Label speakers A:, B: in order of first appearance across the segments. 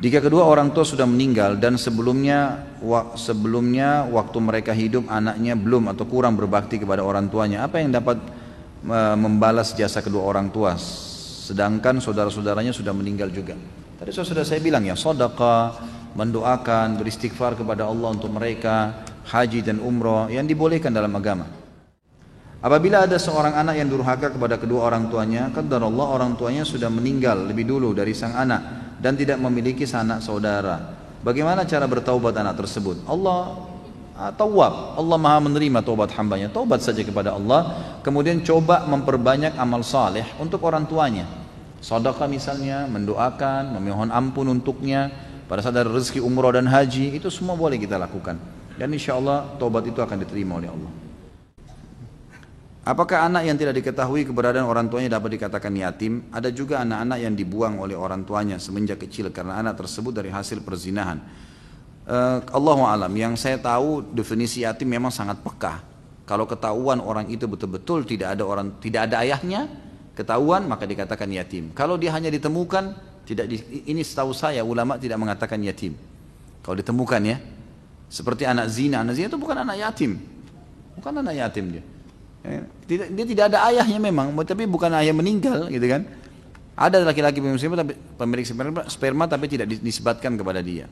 A: Jika kedua orang tua sudah meninggal dan sebelumnya waktu mereka hidup anaknya belum atau kurang berbakti kepada orang tuanya, apa yang dapat membalas jasa kedua orang tua sedangkan saudara-saudaranya sudah meninggal juga? Tadi sudah saya bilang ya, sedekah, mendoakan, beristighfar kepada Allah untuk mereka, haji dan umroh yang dibolehkan dalam agama. Apabila ada seorang anak yang durhaka kepada kedua orang tuanya, qadarullah orang tuanya sudah meninggal lebih dulu dari sang anak dan tidak memiliki sanak saudara. Bagaimana cara bertaubat anak tersebut? Allah Tawwab, Allah Maha menerima taubat hambanya. Taubat saja kepada Allah, kemudian coba memperbanyak amal saleh untuk orang tuanya. Sedekah misalnya, mendoakan, memohon ampun untuknya. Pada saat ada rezeki umroh dan haji, itu semua boleh kita lakukan. Dan insya Allah taubat itu akan diterima oleh Allah. Apakah anak yang tidak diketahui keberadaan orang tuanya dapat dikatakan yatim? Ada juga anak-anak yang dibuang oleh orang tuanya semenjak kecil karena anak tersebut dari hasil perzinahan. Allahu a'lam, yang saya tahu definisi yatim memang sangat peka. Kalau ketahuan orang itu betul-betul tidak ada ayahnya, ketahuan maka dikatakan yatim. Kalau dia hanya ditemukan, ini setahu saya ulama tidak mengatakan yatim. Kalau ditemukan ya, seperti anak zina itu bukan anak yatim, bukan anak yatim dia. Dia tidak ada ayahnya memang, tapi bukan ayah meninggal gitu kan. Ada laki-laki pemilik sperma tapi tidak disebutkan kepada dia.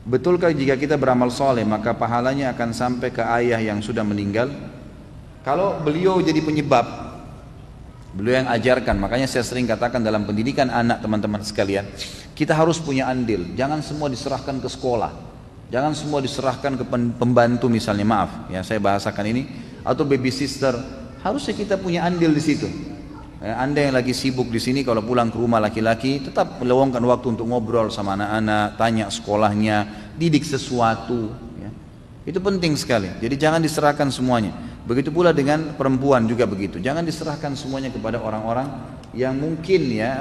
A: Betulkah jika kita beramal soleh maka pahalanya akan sampai ke ayah yang sudah meninggal? Kalau beliau jadi penyebab, beliau yang ajarkan, makanya saya sering katakan dalam pendidikan anak teman-teman sekalian, kita harus punya andil. Jangan semua diserahkan ke sekolah. Jangan semua diserahkan ke pembantu misalnya, maaf ya saya bahasakan ini, atau baby sister. Harusnya kita punya andil di situ. Anda yang lagi sibuk di sini, kalau pulang ke rumah laki-laki, tetap meluangkan waktu untuk ngobrol sama anak-anak, tanya sekolahnya, didik sesuatu. Ya. Itu penting sekali. Jadi jangan diserahkan semuanya. Begitu pula dengan perempuan juga begitu. Jangan diserahkan semuanya kepada orang-orang yang mungkin ya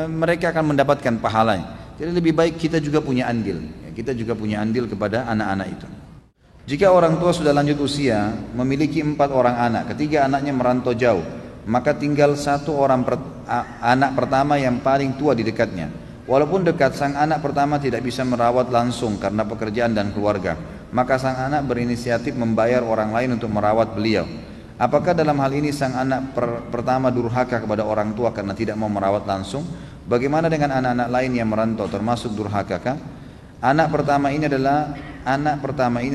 A: mereka akan mendapatkan pahalanya. Jadi lebih baik kita juga punya andil. Kita juga punya andil kepada anak-anak itu. Jika orang tua sudah lanjut usia, memiliki 4 orang anak, ketiga anaknya merantau jauh, maka tinggal satu orang anak pertama yang paling tua di dekatnya. Walaupun dekat, sang anak pertama tidak bisa merawat langsung karena pekerjaan dan keluarga, maka sang anak berinisiatif membayar orang lain untuk merawat beliau. Apakah dalam hal ini sang anak pertama durhaka kepada orang tua karena tidak mau merawat langsung? Bagaimana dengan anak-anak lain yang merantau, termasuk durhakakah? Anak pertama ini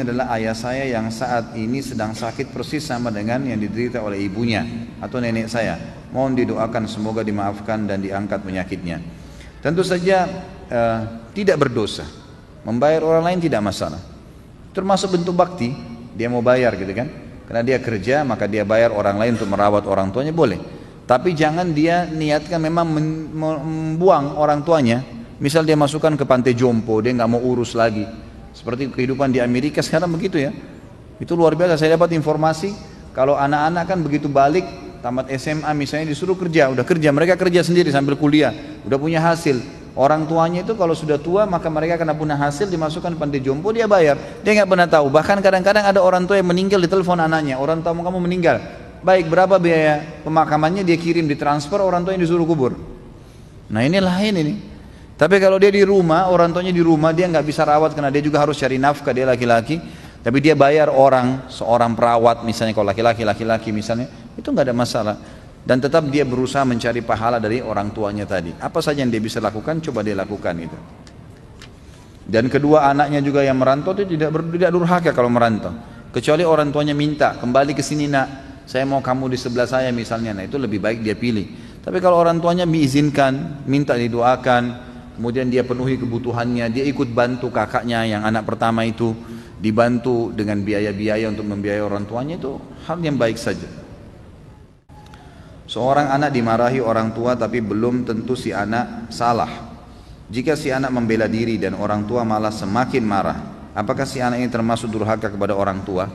A: adalah ayah saya yang saat ini sedang sakit persis sama dengan yang diderita oleh ibunya atau nenek saya. Mohon didoakan semoga dimaafkan dan diangkat penyakitnya. Tentu saja tidak berdosa. Membayar orang lain tidak masalah. Termasuk bentuk bakti, dia mau bayar gitu kan. Karena dia kerja maka dia bayar orang lain untuk merawat orang tuanya, boleh. Tapi jangan dia niatkan memang membuang orang tuanya. Misal dia masukkan ke pantai jompo, dia nggak mau urus lagi. Seperti kehidupan di Amerika sekarang begitu ya. Itu luar biasa. Saya dapat informasi kalau anak-anak kan begitu balik tamat SMA misalnya disuruh kerja, udah kerja, mereka kerja sendiri sambil kuliah, udah punya hasil. Orang tuanya itu kalau sudah tua maka mereka kena punya hasil, dimasukkan pantai jompo, dia bayar. Dia nggak pernah tahu. Bahkan kadang-kadang ada orang tua yang meninggal, ditelepon anaknya, orang tua kamu meninggal. Baik, berapa biaya pemakamannya, dia kirim, ditransfer, orang tua yang disuruh kubur. Nah ini lain ini. Tapi kalau dia di rumah, orang tuanya di rumah, dia nggak bisa rawat karena dia juga harus cari nafkah, dia laki-laki. Tapi dia bayar seorang perawat misalnya, kalau laki-laki misalnya, itu nggak ada masalah. Dan tetap dia berusaha mencari pahala dari orang tuanya tadi. Apa saja yang dia bisa lakukan, coba dia lakukan itu. Dan kedua anaknya juga yang merantau itu tidak durhaka kalau merantau. Kecuali orang tuanya minta, kembali ke sini nak, saya mau kamu di sebelah saya misalnya, nah itu lebih baik dia pilih. Tapi kalau orang tuanya mengizinkan, minta didoakan, kemudian dia penuhi kebutuhannya, dia ikut bantu kakaknya yang anak pertama itu, dibantu dengan biaya-biaya untuk membiayai orang tuanya, itu hal yang baik saja. Seorang anak dimarahi orang tua tapi belum tentu si anak salah. Jika si anak membela diri dan orang tua malah semakin marah, apakah si anak ini termasuk durhaka kepada orang tua?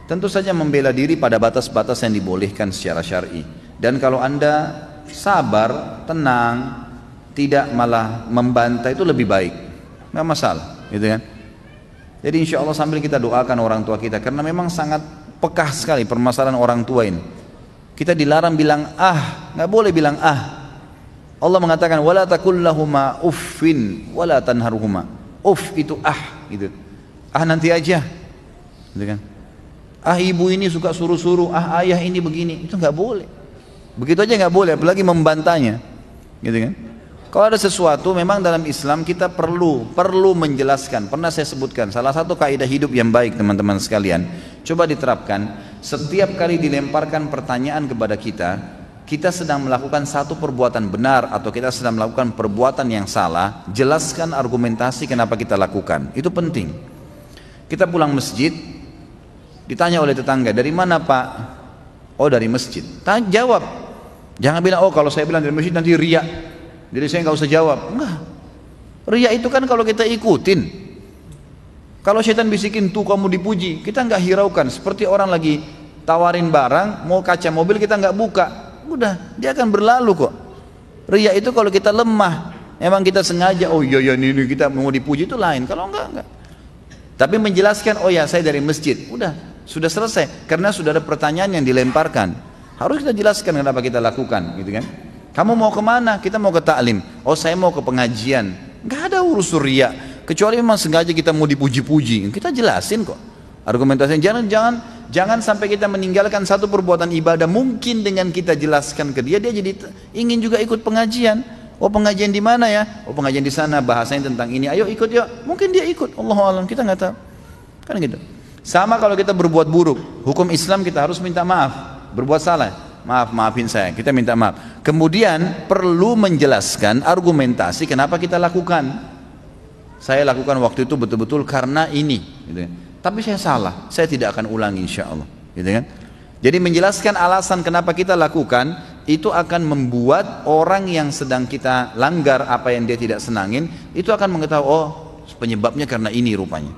A: Tentu saja membela diri pada batas-batas yang dibolehkan secara syar'i. Dan kalau Anda sabar, tenang, tidak malah membantai, itu lebih baik, nggak masalah, gitu kan? Jadi insya Allah sambil kita doakan orang tua kita, karena memang sangat pekah sekali permasalahan orang tua ini. Kita dilarang bilang nggak boleh bilang Allah mengatakan wala taqul lahuma uffin wala tanharhuma. Uff itu gitu. Nanti aja. Gitu kan? Ibu ini suka suruh-suruh, ayah ini begini. Itu enggak boleh. Begitu aja enggak boleh, apalagi membantahnya. Gitu kan? Kalau ada sesuatu memang dalam Islam kita perlu menjelaskan. Pernah saya sebutkan salah satu kaidah hidup yang baik teman-teman sekalian. Coba diterapkan. Setiap kali dilemparkan pertanyaan kepada kita sedang melakukan satu perbuatan benar atau kita sedang melakukan perbuatan yang salah, jelaskan argumentasi kenapa kita lakukan. Itu penting. Kita pulang masjid, ditanya oleh tetangga, dari mana Pak? Oh dari masjid. Jawab. Jangan bilang, oh kalau saya bilang dari masjid nanti riya. Jadi saya nggak usah jawab. Enggak. Riya itu kan kalau kita ikutin. Kalau setan bisikin tuh kamu dipuji, kita nggak hiraukan. Seperti orang lagi tawarin barang, mau kaca mobil kita nggak buka. Udah, dia akan berlalu kok. Riya itu kalau kita lemah, emang kita sengaja, oh iya ini kita mau dipuji itu lain. Kalau enggak. Tapi menjelaskan, oh ya saya dari masjid, udah, sudah selesai. Karena sudah ada pertanyaan yang dilemparkan. Harus kita jelaskan kenapa kita lakukan, gitu kan? Kamu mau kemana? Kita mau ke taklim. Oh saya mau ke pengajian. Enggak ada urusan riya. Kecuali memang sengaja kita mau dipuji-puji. Kita jelasin kok. Argumentasinya jangan sampai kita meninggalkan satu perbuatan ibadah mungkin dengan kita jelaskan ke dia jadi ingin juga ikut pengajian. Oh pengajian di mana ya? Oh pengajian di sana bahasanya tentang ini. Ayo ikut yuk. Mungkin dia ikut. Allahu a'lam, kita nggak tahu. Kan gitu. Sama kalau kita berbuat buruk, hukum Islam kita harus minta maaf. Berbuat salah, maafin saya. Kita minta maaf. Kemudian perlu menjelaskan argumentasi kenapa kita lakukan. Saya lakukan waktu itu betul-betul karena ini. Gitu. Tapi saya salah, saya tidak akan ulangi insya Allah, gitu kan? Jadi menjelaskan alasan kenapa kita lakukan itu akan membuat orang yang sedang kita langgar apa yang dia tidak senangin itu akan mengetahui oh penyebabnya karena ini rupanya.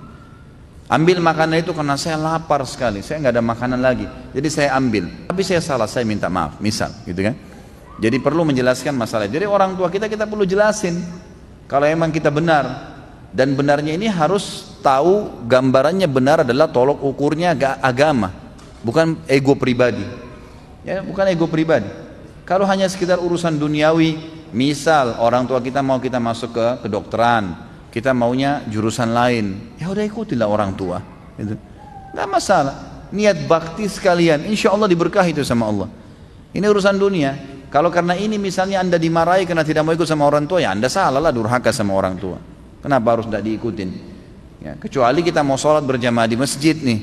A: Ambil makanan itu karena saya lapar sekali, saya nggak ada makanan lagi, jadi saya ambil. Tapi saya salah, saya minta maaf, misal, gitu kan? Jadi perlu menjelaskan masalah. Jadi orang tua kita perlu jelasin kalau emang kita benar. Dan benarnya ini harus tahu gambarannya benar adalah tolok ukurnya agama, bukan ego pribadi. Ya, bukan ego pribadi. Kalau hanya sekitar urusan duniawi, misal orang tua kita mau kita masuk ke kedokteran, kita maunya jurusan lain, ya udah ikutilah orang tua. Itu nggak masalah. Niat bakti sekalian, insya Allah diberkahi itu sama Allah. Ini urusan dunia. Kalau karena ini misalnya anda dimarahi karena tidak mau ikut sama orang tua, ya anda salah lah durhaka sama orang tua. Kenapa harus tidak diikutin? Ya, kecuali kita mau sholat berjamaah di masjid nih,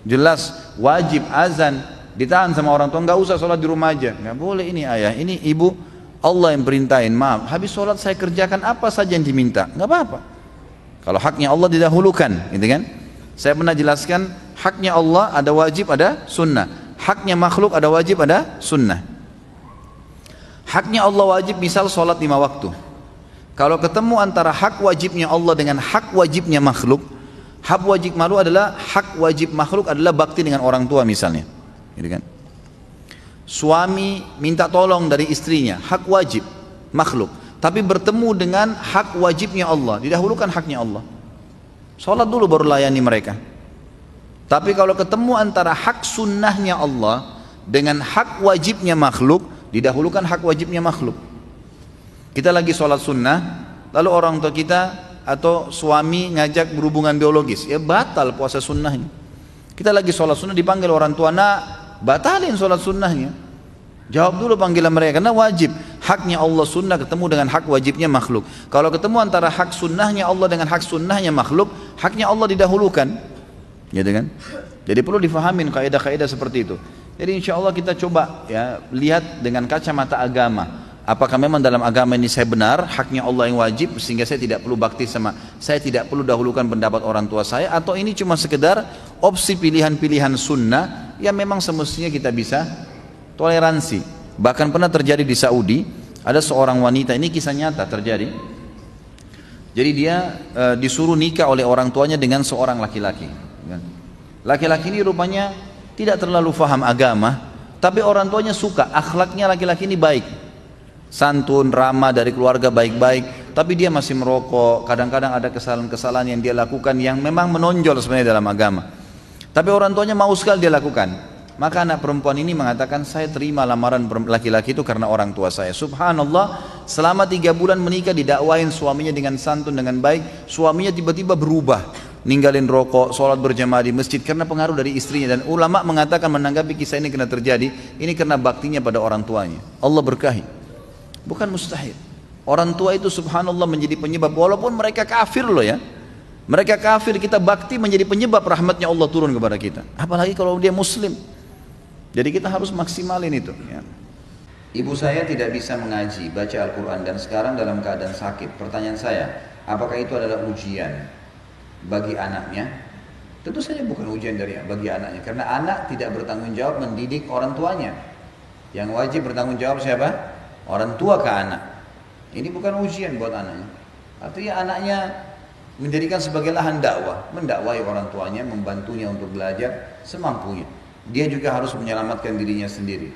A: jelas wajib azan, ditahan sama orang tua, nggak usah sholat di rumah aja, nggak boleh ini ayah, ini ibu, Allah yang perintahin, maaf, habis sholat saya kerjakan apa saja yang diminta, nggak apa-apa. Kalau haknya Allah didahulukan, gitu kan? Saya pernah jelaskan, haknya Allah ada wajib ada sunnah, haknya makhluk ada wajib ada sunnah. Haknya Allah wajib misal sholat 5 waktu. Kalau ketemu antara hak wajibnya Allah dengan hak wajibnya makhluk, hak wajib makhluk adalah bakti dengan orang tua misalnya, gitu kan? Suami minta tolong dari istrinya, hak wajib makhluk, tapi bertemu dengan hak wajibnya Allah, didahulukan haknya Allah. Sholat dulu baru layani mereka. Tapi kalau ketemu antara hak sunnahnya Allah dengan hak wajibnya makhluk, didahulukan hak wajibnya makhluk. Kita lagi sholat sunnah, lalu orang tua kita atau suami ngajak berhubungan biologis, ya batal puasa sunnahnya. Kita lagi sholat sunnah dipanggil orang tua, nak batalin sholat sunnahnya. Jawab dulu panggilan mereka, karena wajib. Haknya Allah sunnah ketemu dengan hak wajibnya makhluk. Kalau ketemu antara hak sunnahnya Allah dengan hak sunnahnya makhluk, haknya Allah didahulukan, gitu kan? Jadi perlu difahamin kaidah-kaidah seperti itu. Jadi insya Allah kita coba ya lihat dengan kacamata agama. Apakah memang dalam agama ini saya benar, haknya Allah yang wajib, sehingga saya tidak perlu bakti sama, saya tidak perlu dahulukan pendapat orang tua saya, atau ini cuma sekedar opsi pilihan-pilihan sunnah yang memang semestinya kita bisa toleransi. Bahkan pernah terjadi di Saudi, ada seorang wanita, ini kisah nyata terjadi. Jadi dia disuruh nikah oleh orang tuanya dengan seorang laki-laki. Laki-laki ini rupanya tidak terlalu faham agama, tapi orang tuanya suka, akhlaknya laki-laki ini baik. Santun, ramah, dari keluarga baik-baik, tapi dia masih merokok. Kadang-kadang ada kesalahan-kesalahan yang dia lakukan yang memang menonjol sebenarnya dalam agama, tapi orang tuanya mau sekali dia lakukan. Maka anak perempuan ini mengatakan, saya terima lamaran laki-laki itu karena orang tua saya. Subhanallah, selama 3 bulan menikah didakwain suaminya dengan santun, dengan baik. Suaminya tiba-tiba berubah, ninggalin rokok, sholat berjamaah di masjid karena pengaruh dari istrinya. Dan ulama mengatakan menanggapi kisah ini karena terjadi, ini karena baktinya pada orang tuanya. Allah berkahi, bukan mustahil. Orang tua itu subhanallah menjadi penyebab, walaupun mereka kafir loh ya. Mereka kafir, kita bakti menjadi penyebab rahmatnya Allah turun kepada kita. Apalagi kalau dia muslim. Jadi kita harus maksimalin itu ya. Ibu saya tidak bisa mengaji, baca Al-Quran dan sekarang dalam keadaan sakit. Pertanyaan saya, apakah itu adalah ujian bagi anaknya? Tentu saja bukan ujian bagi anaknya, karena anak tidak bertanggung jawab mendidik orang tuanya. Yang wajib bertanggung jawab siapa? Orang tua ke anak. Ini bukan ujian buat anaknya. Artinya anaknya menjadikan sebagai lahan dakwah, mendakwai orang tuanya, membantunya untuk belajar semampunya. Dia juga harus menyelamatkan dirinya sendiri.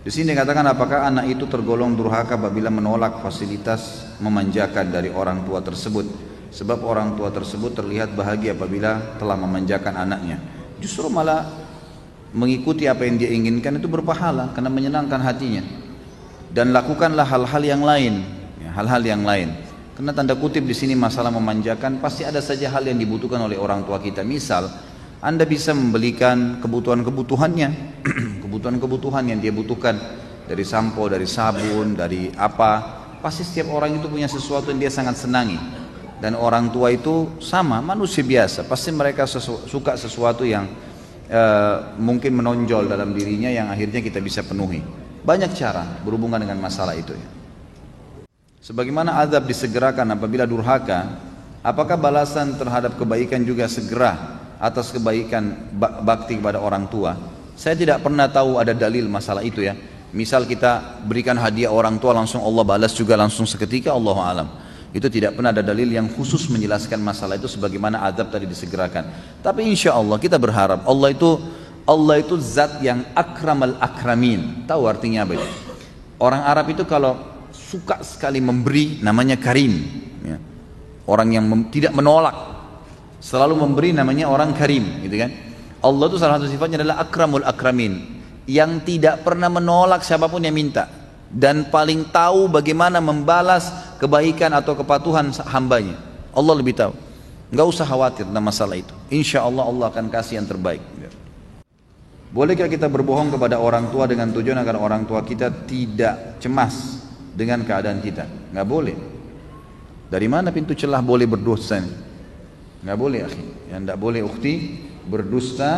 A: Di sini dikatakan, apakah anak itu tergolong durhaka apabila menolak fasilitas memanjakan dari orang tua tersebut? Sebab orang tua tersebut terlihat bahagia apabila telah memanjakan anaknya. Justru malah mengikuti apa yang dia inginkan itu berpahala karena menyenangkan hatinya. Dan lakukanlah hal-hal yang lain, ya, hal-hal yang lain. Karena tanda kutip di sini masalah memanjakan, pasti ada saja hal yang dibutuhkan oleh orang tua kita. Misal, Anda bisa membelikan kebutuhan-kebutuhannya, kebutuhan-kebutuhan yang dia butuhkan, dari sampo, dari sabun, dari apa. Pasti setiap orang itu punya sesuatu yang dia sangat senangi. Dan orang tua itu sama, manusia biasa. Pasti mereka suka sesuatu yang mungkin menonjol dalam dirinya yang akhirnya kita bisa penuhi. Banyak cara berhubungan dengan masalah itu ya. Sebagaimana azab disegerakan apabila durhaka, apakah balasan terhadap kebaikan juga segera atas kebaikan bakti kepada orang tua? Saya tidak pernah tahu ada dalil masalah itu ya. Misal kita berikan hadiah orang tua langsung Allah balas juga langsung seketika, Allahu alam. Itu tidak pernah ada dalil yang khusus menjelaskan masalah itu sebagaimana azab tadi disegerakan. Tapi insya Allah kita berharap Allah itu zat yang akramal akramin. Tahu artinya apa itu? Orang Arab itu kalau suka sekali memberi namanya karim ya. Orang yang tidak menolak, selalu memberi namanya orang karim gitu kan. Allah itu salah satu sifatnya adalah akramul akramin, yang tidak pernah menolak siapapun yang minta, dan paling tahu bagaimana membalas kebaikan atau kepatuhan hambanya. Allah lebih tahu. Enggak usah khawatir tentang masalah itu. Insya Allah Allah akan kasih yang terbaik. Bolehkah kita berbohong kepada orang tua dengan tujuan agar orang tua kita tidak cemas dengan keadaan kita? Nggak boleh. Dari mana pintu celah boleh berdusta? Nggak boleh akhi. Yang nggak boleh ukhti berdusta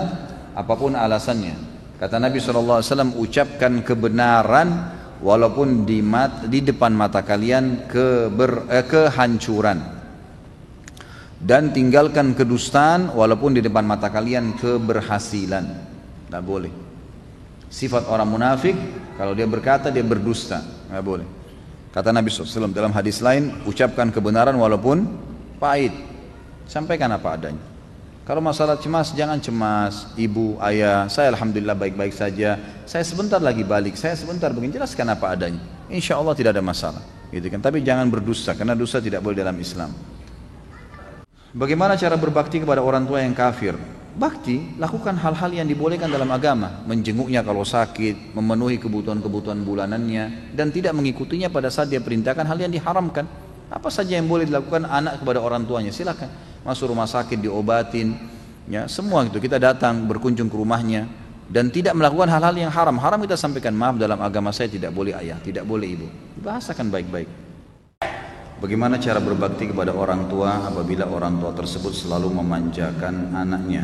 A: apapun alasannya. Kata Nabi SAW, ucapkan kebenaran walaupun di depan mata kalian kehancuran, dan tinggalkan kedustaan walaupun di depan mata kalian keberhasilan. Tidak boleh. Sifat orang munafik, kalau dia berkata dia berdusta, tidak boleh. Kata Nabi SAW dalam hadis lain, ucapkan kebenaran walaupun pahit, sampaikan apa adanya. Kalau masalah cemas, jangan cemas. Ibu, ayah, saya alhamdulillah baik-baik saja, saya sebentar lagi balik, saya sebentar begini, jelaskan apa adanya. Insya Allah tidak ada masalah gitu kan. Tapi jangan berdusta, karena dusta tidak boleh dalam Islam. Bagaimana cara berbakti kepada orang tua yang kafir? Bakti, lakukan hal-hal yang dibolehkan dalam agama. Menjenguknya kalau sakit, memenuhi kebutuhan-kebutuhan bulanannya, dan tidak mengikutinya pada saat dia perintahkan hal yang diharamkan. Apa saja yang boleh dilakukan anak kepada orang tuanya, silakan. Masuk rumah sakit diobatin, ya semua itu kita datang berkunjung ke rumahnya, dan tidak melakukan hal-hal yang haram. Haram kita sampaikan, maaf dalam agama saya tidak boleh ayah, tidak boleh ibu. Dibahasakan baik-baik. Bagaimana cara berbakti kepada orang tua apabila orang tua tersebut selalu memanjakan anaknya,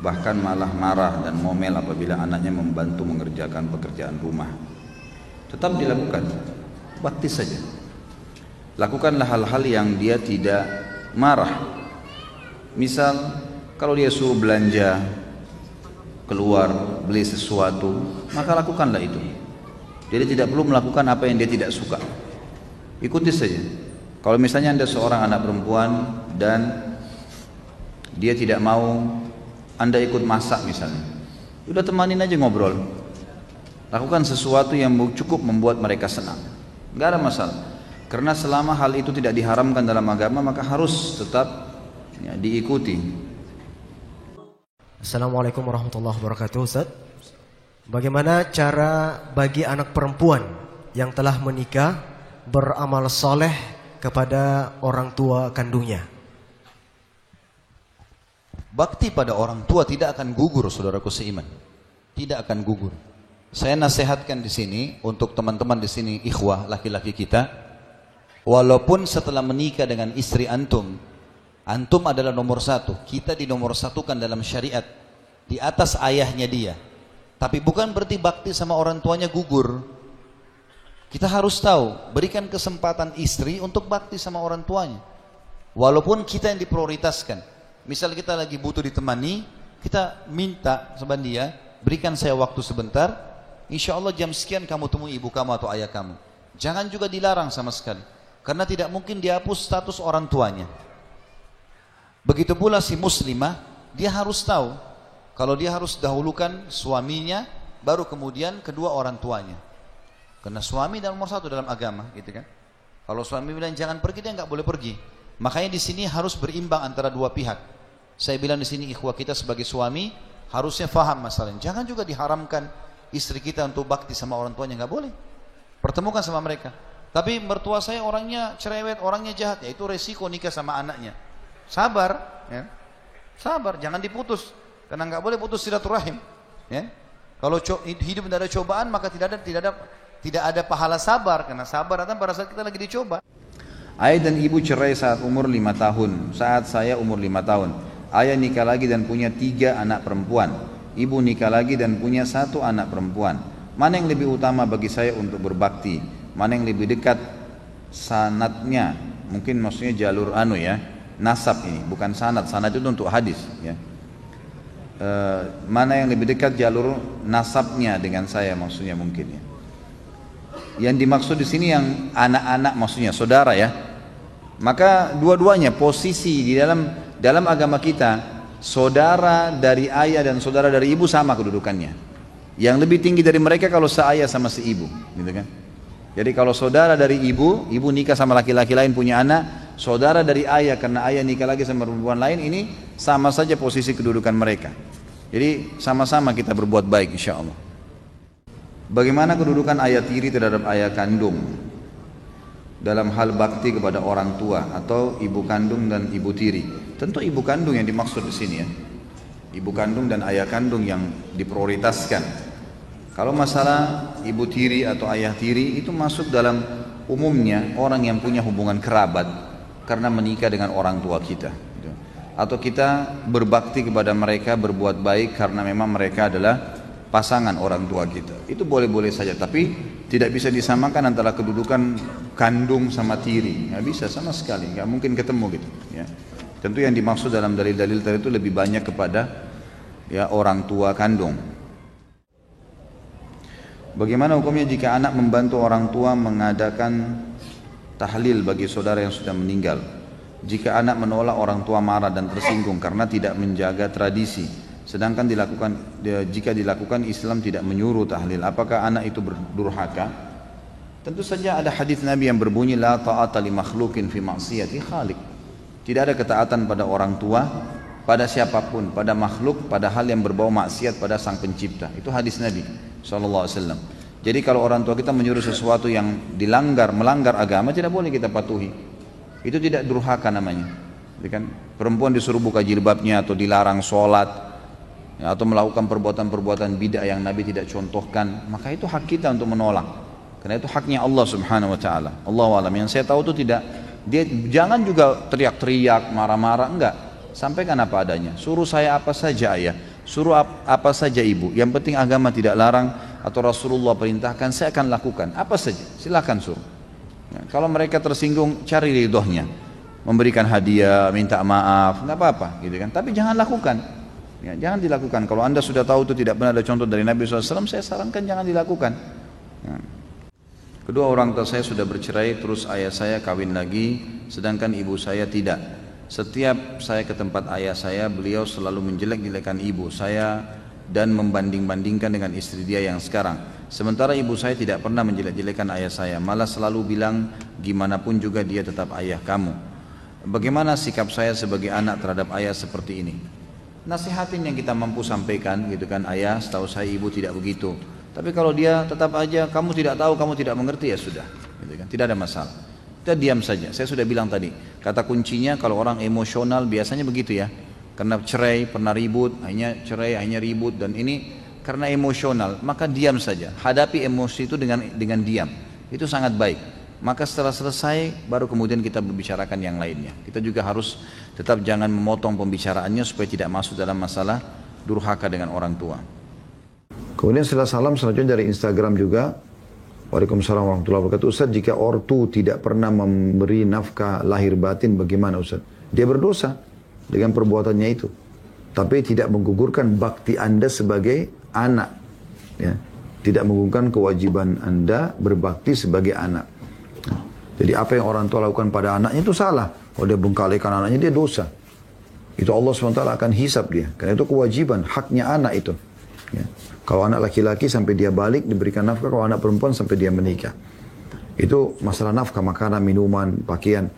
A: bahkan malah marah dan ngomel apabila anaknya membantu mengerjakan pekerjaan rumah? Tetap dilakukan, bakti saja. Lakukanlah hal-hal yang dia tidak marah. Misal kalau dia suruh belanja, keluar beli sesuatu, maka lakukanlah itu. Jadi tidak perlu melakukan apa yang dia tidak suka. Ikuti saja. Kalau misalnya Anda seorang anak perempuan dan dia tidak mau Anda ikut masak misalnya, udah temanin aja ngobrol. Lakukan sesuatu yang cukup membuat mereka senang. Enggak ada masalah. Karena selama hal itu tidak diharamkan dalam agama, maka harus tetap ya, diikuti.
B: Assalamualaikum warahmatullahi wabarakatuh. Ustaz, bagaimana cara bagi anak perempuan yang telah menikah beramal soleh kepada orang tua kandungnya?
A: Bakti pada orang tua tidak akan gugur, saudaraku seiman. Tidak akan gugur. Saya nasihatkan di sini untuk teman-teman di sini, ikhwah laki-laki kita, walaupun setelah menikah dengan istri antum, antum adalah nomor satu, kita di nomor satukan dalam syariat, di atas ayahnya dia. Tapi bukan berarti bakti sama orang tuanya gugur. Kita harus tahu, berikan kesempatan istri untuk bakti sama orang tuanya. Walaupun kita yang diprioritaskan. Misal kita lagi butuh ditemani, kita minta sama dia, berikan saya waktu sebentar, insya Allah jam sekian kamu temui ibu kamu atau ayah kamu. Jangan juga dilarang sama sekali, karena tidak mungkin dihapus status orang tuanya. Begitu pula si muslimah, dia harus tahu, kalau dia harus dahulukan suaminya, baru kemudian kedua orang tuanya. Karena suami dan nomor satu dalam agama, gitu kan. Kalau suami bilang jangan pergi, dia nggak boleh pergi. Makanya di sini harus berimbang antara dua pihak. Saya bilang di sini ikhwah kita sebagai suami harusnya faham masalahnya. Jangan juga diharamkan istri kita untuk bakti sama orang tuanya, nggak boleh. Pertemukan sama mereka. Tapi mertua saya orangnya cerewet, orangnya jahat, ya itu resiko nikah sama anaknya. Sabar, ya. Sabar, jangan diputus. Karena nggak boleh putus silaturahim. Ya. Kalau hidup tidak ada cobaan, maka tidak ada pahala sabar. Karena sabar datang pada saat kita lagi dicoba. Ayah dan ibu cerai saat umur 5 tahun. Saat saya umur 5 tahun. Ayah nikah lagi dan punya 3 anak perempuan. Ibu nikah lagi dan punya 1 anak perempuan. Mana yang lebih utama bagi saya untuk berbakti? Mana yang lebih dekat sanatnya? Mungkin maksudnya jalur nasab ini, bukan sanad. Sanad itu untuk hadis, ya. Mana yang lebih dekat jalur nasabnya dengan saya, maksudnya mungkin, ya. Yang dimaksud di sini yang anak-anak, maksudnya saudara, ya. Maka dua-duanya posisi di dalam agama kita, saudara dari ayah dan saudara dari ibu sama kedudukannya. Yang lebih tinggi dari mereka kalau seayah sama seibu, gitu kan. Jadi kalau saudara dari ibu nikah sama laki-laki lain punya anak, saudara dari ayah karena ayah nikah lagi sama perempuan lain, ini sama saja posisi kedudukan mereka. Jadi sama-sama kita berbuat baik insya Allah. Bagaimana kedudukan ayah tiri terhadap ayah kandung dalam hal bakti kepada orang tua atau ibu kandung dan ibu tiri? Tentu ibu kandung yang dimaksud di sini, ya. Ibu kandung dan ayah kandung yang diprioritaskan. Kalau masalah ibu tiri atau ayah tiri itu masuk dalam umumnya orang yang punya hubungan kerabat karena menikah dengan orang tua kita, atau kita berbakti kepada mereka, berbuat baik karena memang mereka adalah pasangan orang tua kita. Itu boleh-boleh saja, tapi tidak bisa disamakan antara kedudukan kandung sama tiri. Nggak bisa sama sekali, nggak mungkin ketemu gitu, ya. Tentu yang dimaksud dalam dalil-dalil tadi itu lebih banyak kepada orang tua kandung. Bagaimana hukumnya jika anak membantu orang tua mengadakan tahlil bagi saudara yang sudah meninggal? Jika anak menolak, orang tua marah dan tersinggung karena tidak menjaga tradisi, sedangkan jika dilakukan Islam tidak menyuruh tahlil, apakah anak itu berdurhaka? Tentu saja ada hadis Nabi yang berbunyi la ta'ata li makhlukin fi ma'siyati khaliq. Tidak ada ketaatan pada orang tua, pada siapapun, pada makhluk, pada hal yang berbau maksiat pada sang pencipta. Itu hadis Nabi SAW. Jadi kalau orang tua kita menyuruh sesuatu yang melanggar agama, tidak boleh kita patuhi. Itu tidak durhaka namanya. Jadi kan perempuan disuruh buka jilbabnya atau dilarang sholat, ya, atau melakukan perbuatan-perbuatan bid'ah yang Nabi tidak contohkan, maka itu hak kita untuk menolak. Karena itu haknya Allah Subhanahu Wa Taala. Allahu a'lam. Yang saya tahu itu tidak, dia jangan juga teriak-teriak, marah-marah, enggak. Sampaikan apa adanya. Suruh saya apa saja ayah, suruh apa saja ibu. Yang penting agama tidak larang atau Rasulullah perintahkan, saya akan lakukan. Apa saja, silakan suruh. Ya, kalau mereka tersinggung, cari ridhonya, memberikan hadiah, minta maaf, nggak apa-apa, gitu kan. Tapi jangan lakukan. Ya, jangan dilakukan. Kalau anda sudah tahu itu tidak pernah ada contoh dari Nabi SAW, saya sarankan jangan dilakukan. Ya. Kedua orang tua saya sudah bercerai, terus ayah saya kawin lagi, sedangkan ibu saya tidak. Setiap saya ke tempat ayah saya, beliau selalu menjelek-jelekan ibu saya dan membanding-bandingkan dengan istri dia yang sekarang. Sementara ibu saya tidak pernah menjelek-jelekan ayah saya, malah selalu bilang gimana pun juga dia tetap ayah kamu. Bagaimana sikap saya sebagai anak terhadap ayah seperti ini? nasihatin yang kita mampu sampaikan gitu kan, ayah setahu saya ibu tidak begitu. Tapi kalau dia tetap aja kamu tidak tahu, kamu tidak mengerti, ya sudah gitu kan, tidak ada masalah. Kita diam saja. Saya sudah bilang tadi, kata kuncinya kalau orang emosional biasanya begitu ya. Karena cerai, pernah ribut, akhirnya cerai, akhirnya ribut, dan ini karena emosional, maka diam saja. Hadapi emosi itu dengan diam. Itu sangat baik. Maka setelah selesai, baru kemudian kita berbicarakan yang lainnya. Kita juga harus tetap jangan memotong pembicaraannya supaya tidak masuk dalam masalah durhaka dengan orang tua.
C: Kemudian setelah salam selanjutnya dari Instagram juga. Waalaikumsalam warahmatullahi wabarakatuh. Ustaz, jika ortu tidak pernah memberi nafkah lahir batin, bagaimana Ustaz? Dia berdosa dengan perbuatannya itu, tapi tidak menggugurkan bakti Anda sebagai anak, ya. Tidak menggugurkan kewajiban Anda berbakti sebagai anak. Jadi apa yang orang tua lakukan pada anaknya itu salah. Kalau dia bengkalikan anaknya, dia dosa. Itu Allah SWT akan hisab dia, karena itu kewajiban, haknya anak itu, ya. Kalau anak laki-laki sampai dia balik diberikan nafkah, kalau anak perempuan sampai dia menikah. Itu masalah nafkah, makanan, minuman, pakaian.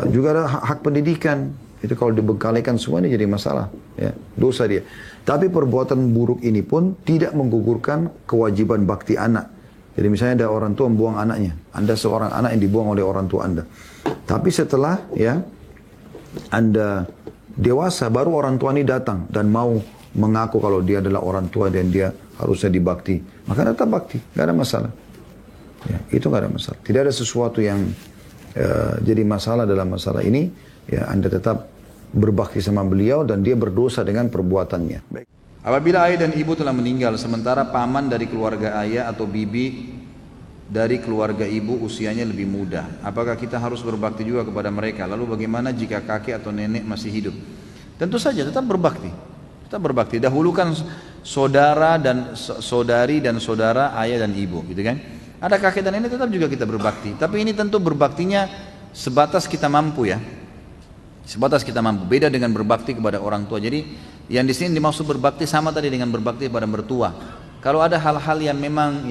C: Juga ada hak pendidikan. Itu kalau dibengkalikan semua ini jadi masalah, ya, dosa dia. Tapi perbuatan buruk ini pun tidak menggugurkan kewajiban bakti anak. Jadi misalnya ada orang tua membuang anaknya, Anda seorang anak yang dibuang oleh orang tua Anda. Tapi setelah ya Anda dewasa, baru orang tua ini datang dan mau mengaku kalau dia adalah orang tua dan dia harusnya dibakti, maka tetap bakti, nggak ada masalah. Ya, itu nggak ada masalah. Tidak ada sesuatu yang jadi masalah dalam masalah ini. Ya, Anda tetap berbakti sama beliau dan dia berdosa dengan perbuatannya. Baik.
A: Apabila ayah dan ibu telah meninggal, sementara paman dari keluarga ayah atau bibi dari keluarga ibu usianya lebih muda, apakah kita harus berbakti juga kepada mereka? Lalu bagaimana jika kakek atau nenek masih hidup? Tentu saja tetap berbakti. Tetap berbakti. Dahulukan saudara dan saudari dan saudara ayah dan ibu, gitu kan? Ada kakek dan nenek tetap juga kita berbakti. Tapi ini tentu berbaktinya sebatas kita mampu, ya. Sebatas kita mampu. Beda dengan berbakti kepada orang tua. Jadi yang di sini dimaksud berbakti sama tadi dengan berbakti kepada mertua. Kalau ada hal-hal yang memang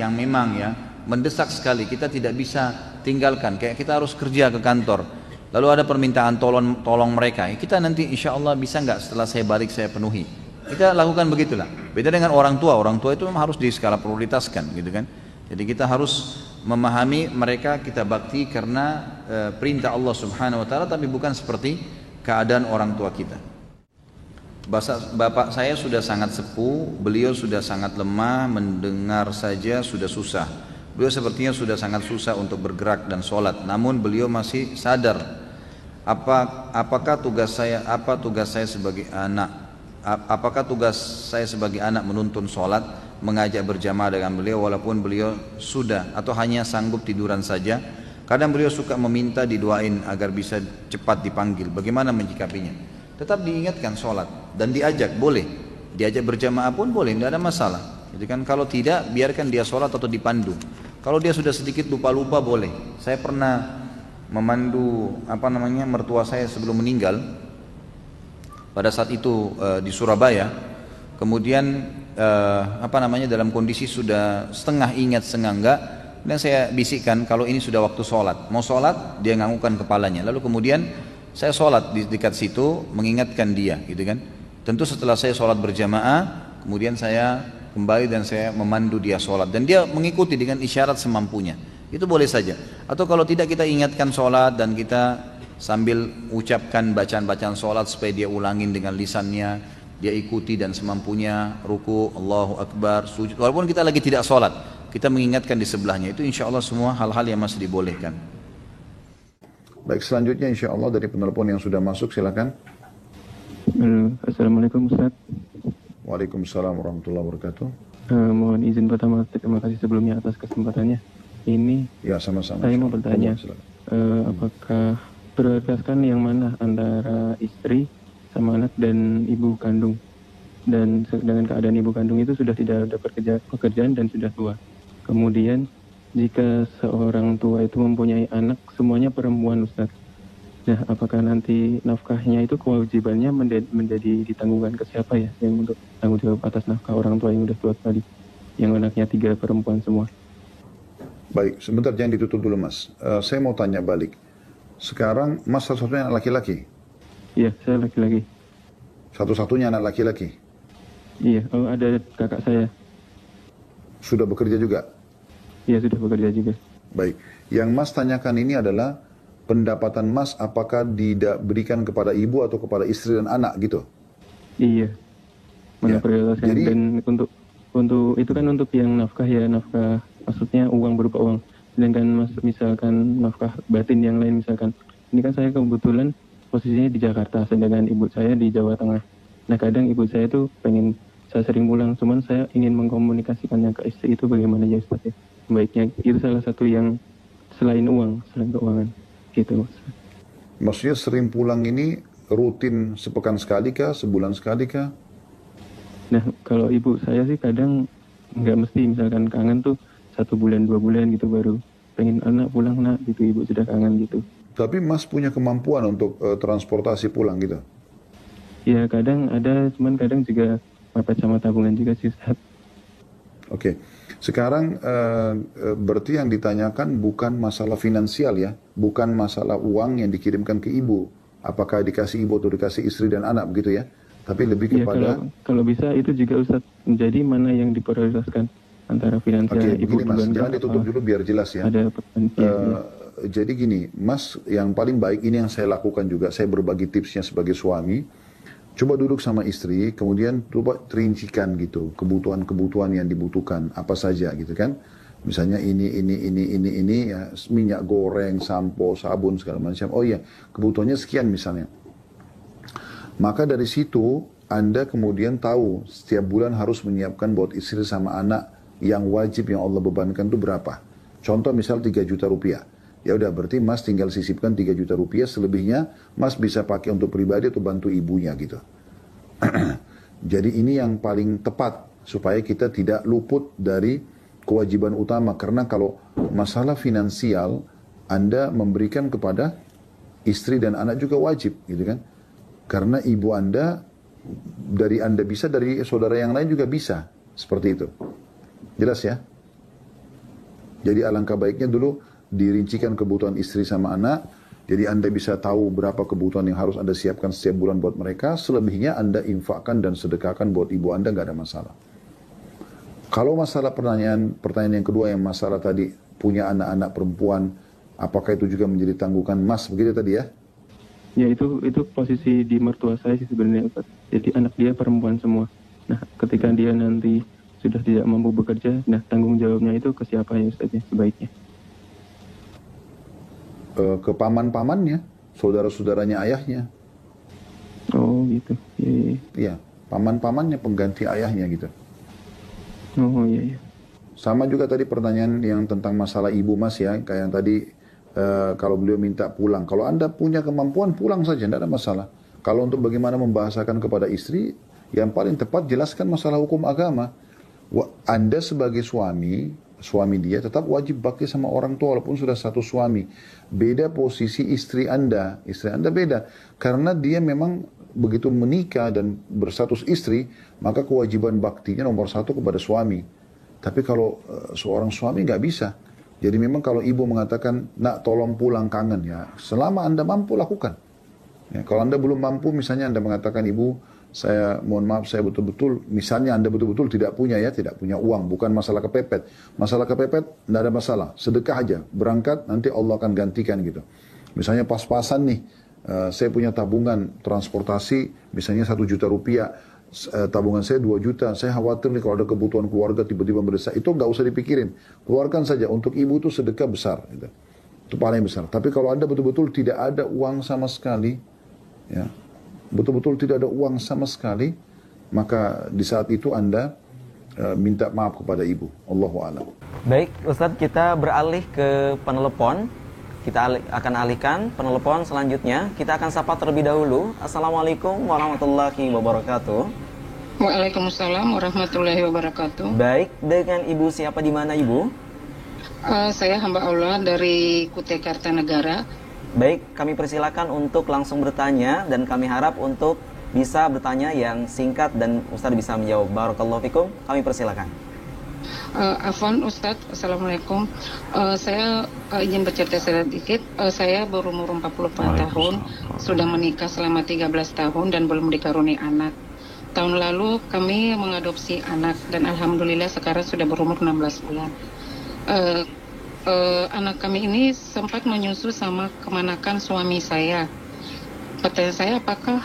A: ya mendesak sekali, kita tidak bisa tinggalkan. Kayak kita harus kerja ke kantor, lalu ada permintaan tolong mereka, kita nanti insya Allah bisa nggak setelah saya balik saya penuhi. Kita lakukan begitulah. Beda dengan orang tua itu memang harus di skala prioritaskan, gitu kan. Jadi kita harus memahami mereka kita bakti karena perintah Allah Subhanahu Wa Taala, tapi bukan seperti keadaan orang tua kita. Bapak saya sudah sangat sepuh, beliau sudah sangat lemah, mendengar saja sudah susah. Beliau sepertinya sudah sangat susah untuk bergerak dan sholat, namun beliau masih sadar. Apakah tugas saya sebagai anak menuntun sholat, mengajak berjamaah dengan beliau walaupun beliau sudah atau hanya sanggup tiduran saja? Kadang beliau suka meminta didoain agar bisa cepat dipanggil. Bagaimana menyikapinya? Tetap diingatkan sholat dan diajak, boleh. Diajak berjamaah pun boleh, tidak ada masalah. Jadi kan kalau tidak, biarkan dia sholat atau dipandu. Kalau dia sudah sedikit lupa-lupa boleh. Saya pernah memandu mertua saya sebelum meninggal. Pada saat itu di Surabaya. Kemudian dalam kondisi sudah setengah ingat setengah enggak. Dan saya bisikkan kalau ini sudah waktu sholat. Mau sholat, dia nganggukkan kepalanya. Lalu kemudian saya sholat di dekat situ, mengingatkan dia, gitu kan. Tentu setelah saya sholat berjamaah, kemudian saya kembali dan saya memandu dia sholat. Dan dia mengikuti dengan isyarat semampunya. Itu boleh saja. Atau kalau tidak, kita ingatkan sholat dan kita sambil ucapkan bacaan-bacaan sholat supaya dia ulangin dengan lisannya. Dia ikuti dan semampunya, ruku, Allahu Akbar, sujud. Walaupun kita lagi tidak sholat, kita mengingatkan di sebelahnya. Itu insya Allah semua hal-hal yang masih dibolehkan.
C: Baik, selanjutnya insya Allah dari penelpon yang sudah masuk, silakan.
D: Assalamualaikum Ustaz.
C: Waalaikumsalam warahmatullahi wabarakatuh.
D: Mohon izin pertama, terima kasih sebelumnya atas kesempatannya. Ini
C: ya sama-sama.
D: Saya mau bertanya, apakah prioritaskan yang mana antara istri sama anak dan ibu kandung? Dan dengan keadaan ibu kandung itu sudah tidak ada pekerjaan dan sudah tua. Kemudian jika seorang tua itu mempunyai anak semuanya perempuan Ustaz. Nah, apakah nanti nafkahnya itu kewajibannya menjadi ditanggungkan ke siapa ya? Yang untuk tanggung jawab atas nafkah orang tua yang sudah tua tadi, yang anaknya 3 perempuan semua.
C: Baik, sebentar jangan ditutup dulu Mas. Saya mau tanya balik. Sekarang Mas satu-satunya laki-laki?
D: Iya, saya laki-laki.
C: Satu-satunya anak laki-laki.
D: Iya, oh ada kakak saya.
C: Sudah bekerja juga?
D: Iya, sudah bekerja juga.
C: Baik. Yang Mas tanyakan ini adalah pendapatan Mas apakah diberikan kepada ibu atau kepada istri dan anak gitu?
D: Iya. Mana
C: Ya.
D: prioritaskan.
C: Jadi-
D: Dan untuk itu kan untuk yang nafkah ya, nafkah maksudnya uang berupa uang. Sedangkan misalkan nafkah batin yang lain misalkan. Ini kan saya kebetulan posisinya di Jakarta, sedangkan ibu saya di Jawa Tengah. Nah kadang ibu saya tuh pengen saya sering pulang, cuman saya ingin mengkomunikasikannya ke istri itu bagaimana ya Ustaz ya. Baiknya itu salah satu yang selain uang, selain keuangan gitu.
C: Maksudnya sering pulang ini rutin sepekan sekali kah, sebulan sekali kah?
D: Nah kalau ibu saya sih kadang nggak mesti, misalkan kangen tuh 1 bulan 2 bulan gitu baru pengen anak pulang nak gitu, ibu sudah kangen gitu.
C: Tapi Mas punya kemampuan untuk transportasi pulang gitu?
D: Ya kadang ada, cuman kadang juga mepet sama tabungan juga sih Ustaz.
C: Oke. Sekarang berarti yang ditanyakan bukan masalah finansial ya, bukan masalah uang yang dikirimkan ke ibu. Apakah dikasih ibu atau dikasih istri dan anak begitu ya? Tapi lebih
D: Ya
C: kepada
D: kalau bisa itu juga Ustaz, jadi mana yang diprioritaskan antara finansial
C: Oke,
D: ibu
C: begini Mas,
D: duluan
C: jangan
D: kah,
C: ditutup
D: apa
C: dulu biar jelas ya.
D: ada
C: Jadi gini, Mas, yang paling baik ini yang saya lakukan juga, saya berbagi tipsnya sebagai suami. Coba duduk sama istri, kemudian coba terincikan gitu, kebutuhan-kebutuhan yang dibutuhkan, apa saja gitu kan. Misalnya ini, ya, minyak goreng, sampo, sabun, segala macam. Oh iya, kebutuhannya sekian misalnya. Maka dari situ, Anda kemudian tahu setiap bulan harus menyiapkan buat istri sama anak yang wajib yang Allah bebankan itu berapa. Contoh misal 3 juta rupiah. Ya udah berarti Mas tinggal sisipkan 3 juta rupiah, selebihnya Mas bisa pakai untuk pribadi atau bantu ibunya gitu. Jadi ini yang paling tepat supaya kita tidak luput dari kewajiban utama. Karena kalau masalah finansial Anda memberikan kepada istri dan anak juga wajib gitu kan. Karena ibu Anda dari Anda bisa, dari saudara yang lain juga bisa. Seperti itu. Jelas ya? Jadi alangkah baiknya dulu dirincikan kebutuhan istri sama anak. Jadi Anda bisa tahu berapa kebutuhan yang harus Anda siapkan setiap bulan buat mereka. Selebihnya Anda infakkan dan sedekahkan buat ibu Anda, nggak ada masalah. Kalau masalah pertanyaan yang kedua yang masalah tadi, punya anak-anak perempuan, apakah itu juga menjadi tanggungan Mas, begitu tadi ya?
D: Ya itu posisi di mertua saya sih sebenarnya Ustaz. Jadi anak dia perempuan semua. Nah ketika dia nanti sudah tidak mampu bekerja, nah tanggung jawabnya itu ke siapa ya Ustaz ya sebaiknya?
C: Ke paman-pamannya, saudara-saudaranya ayahnya.
D: Oh gitu. Iya.
C: Iya, paman-pamannya pengganti ayahnya gitu.
D: Oh iya.
C: Sama juga tadi pertanyaan yang tentang masalah ibu Mas ya, kayak yang tadi kalau beliau minta pulang. Kalau Anda punya kemampuan pulang saja, tidak ada masalah. Kalau untuk bagaimana membahasakan kepada istri, yang paling tepat jelaskan masalah hukum agama. Anda sebagai suami dia tetap wajib bakti sama orang tua walaupun sudah satu suami. Beda posisi istri Anda beda. Karena dia memang begitu menikah dan berstatus istri, maka kewajiban baktinya nomor 1 kepada suami. Tapi kalau seorang suami nggak bisa. Jadi memang kalau ibu mengatakan, nak tolong pulang kangen ya, selama Anda mampu lakukan. Ya, kalau Anda belum mampu, misalnya Anda mengatakan, ibu, saya mohon maaf, saya betul-betul, misalnya Anda betul-betul tidak punya uang, bukan masalah kepepet. Masalah kepepet, tidak ada masalah, sedekah aja, berangkat, nanti Allah akan gantikan gitu. Misalnya pas-pasan nih, saya punya tabungan transportasi, misalnya 1 juta rupiah, tabungan saya 2 juta, saya khawatir nih kalau ada kebutuhan keluarga tiba-tiba mendesak, itu nggak usah dipikirin, keluarkan saja, untuk ibu itu sedekah besar, gitu. Itu paling besar. Tapi kalau Anda betul-betul tidak ada uang sama sekali, ya, betul-betul tidak ada uang sama sekali, maka di saat itu Anda minta maaf kepada ibu. Allahu a'lam.
E: Baik, Ustadz, kita beralih ke penelepon. Kita akan alihkan penelepon selanjutnya. Kita akan sapa terlebih dahulu. Assalamualaikum warahmatullahi wabarakatuh.
F: Waalaikumsalam warahmatullahi wabarakatuh.
E: Baik, dengan Ibu siapa di mana Ibu?
F: Saya hamba Allah dari Kutai Kartanegara.
E: Baik, kami persilakan untuk langsung bertanya dan kami harap untuk bisa bertanya yang singkat dan Ustaz bisa menjawab. Barakallahu fikum, kami persilakan.
F: Afwan Ustadz, Assalamualaikum. Saya izin bercerita sedikit. Saya berumur 44 tahun, sudah menikah selama 13 tahun dan belum dikaruniai anak. Tahun lalu kami mengadopsi anak dan alhamdulillah sekarang sudah berumur 16 bulan. Anak kami ini sempat menyusu sama kemanakan suami saya. Pertanyaan saya, apakah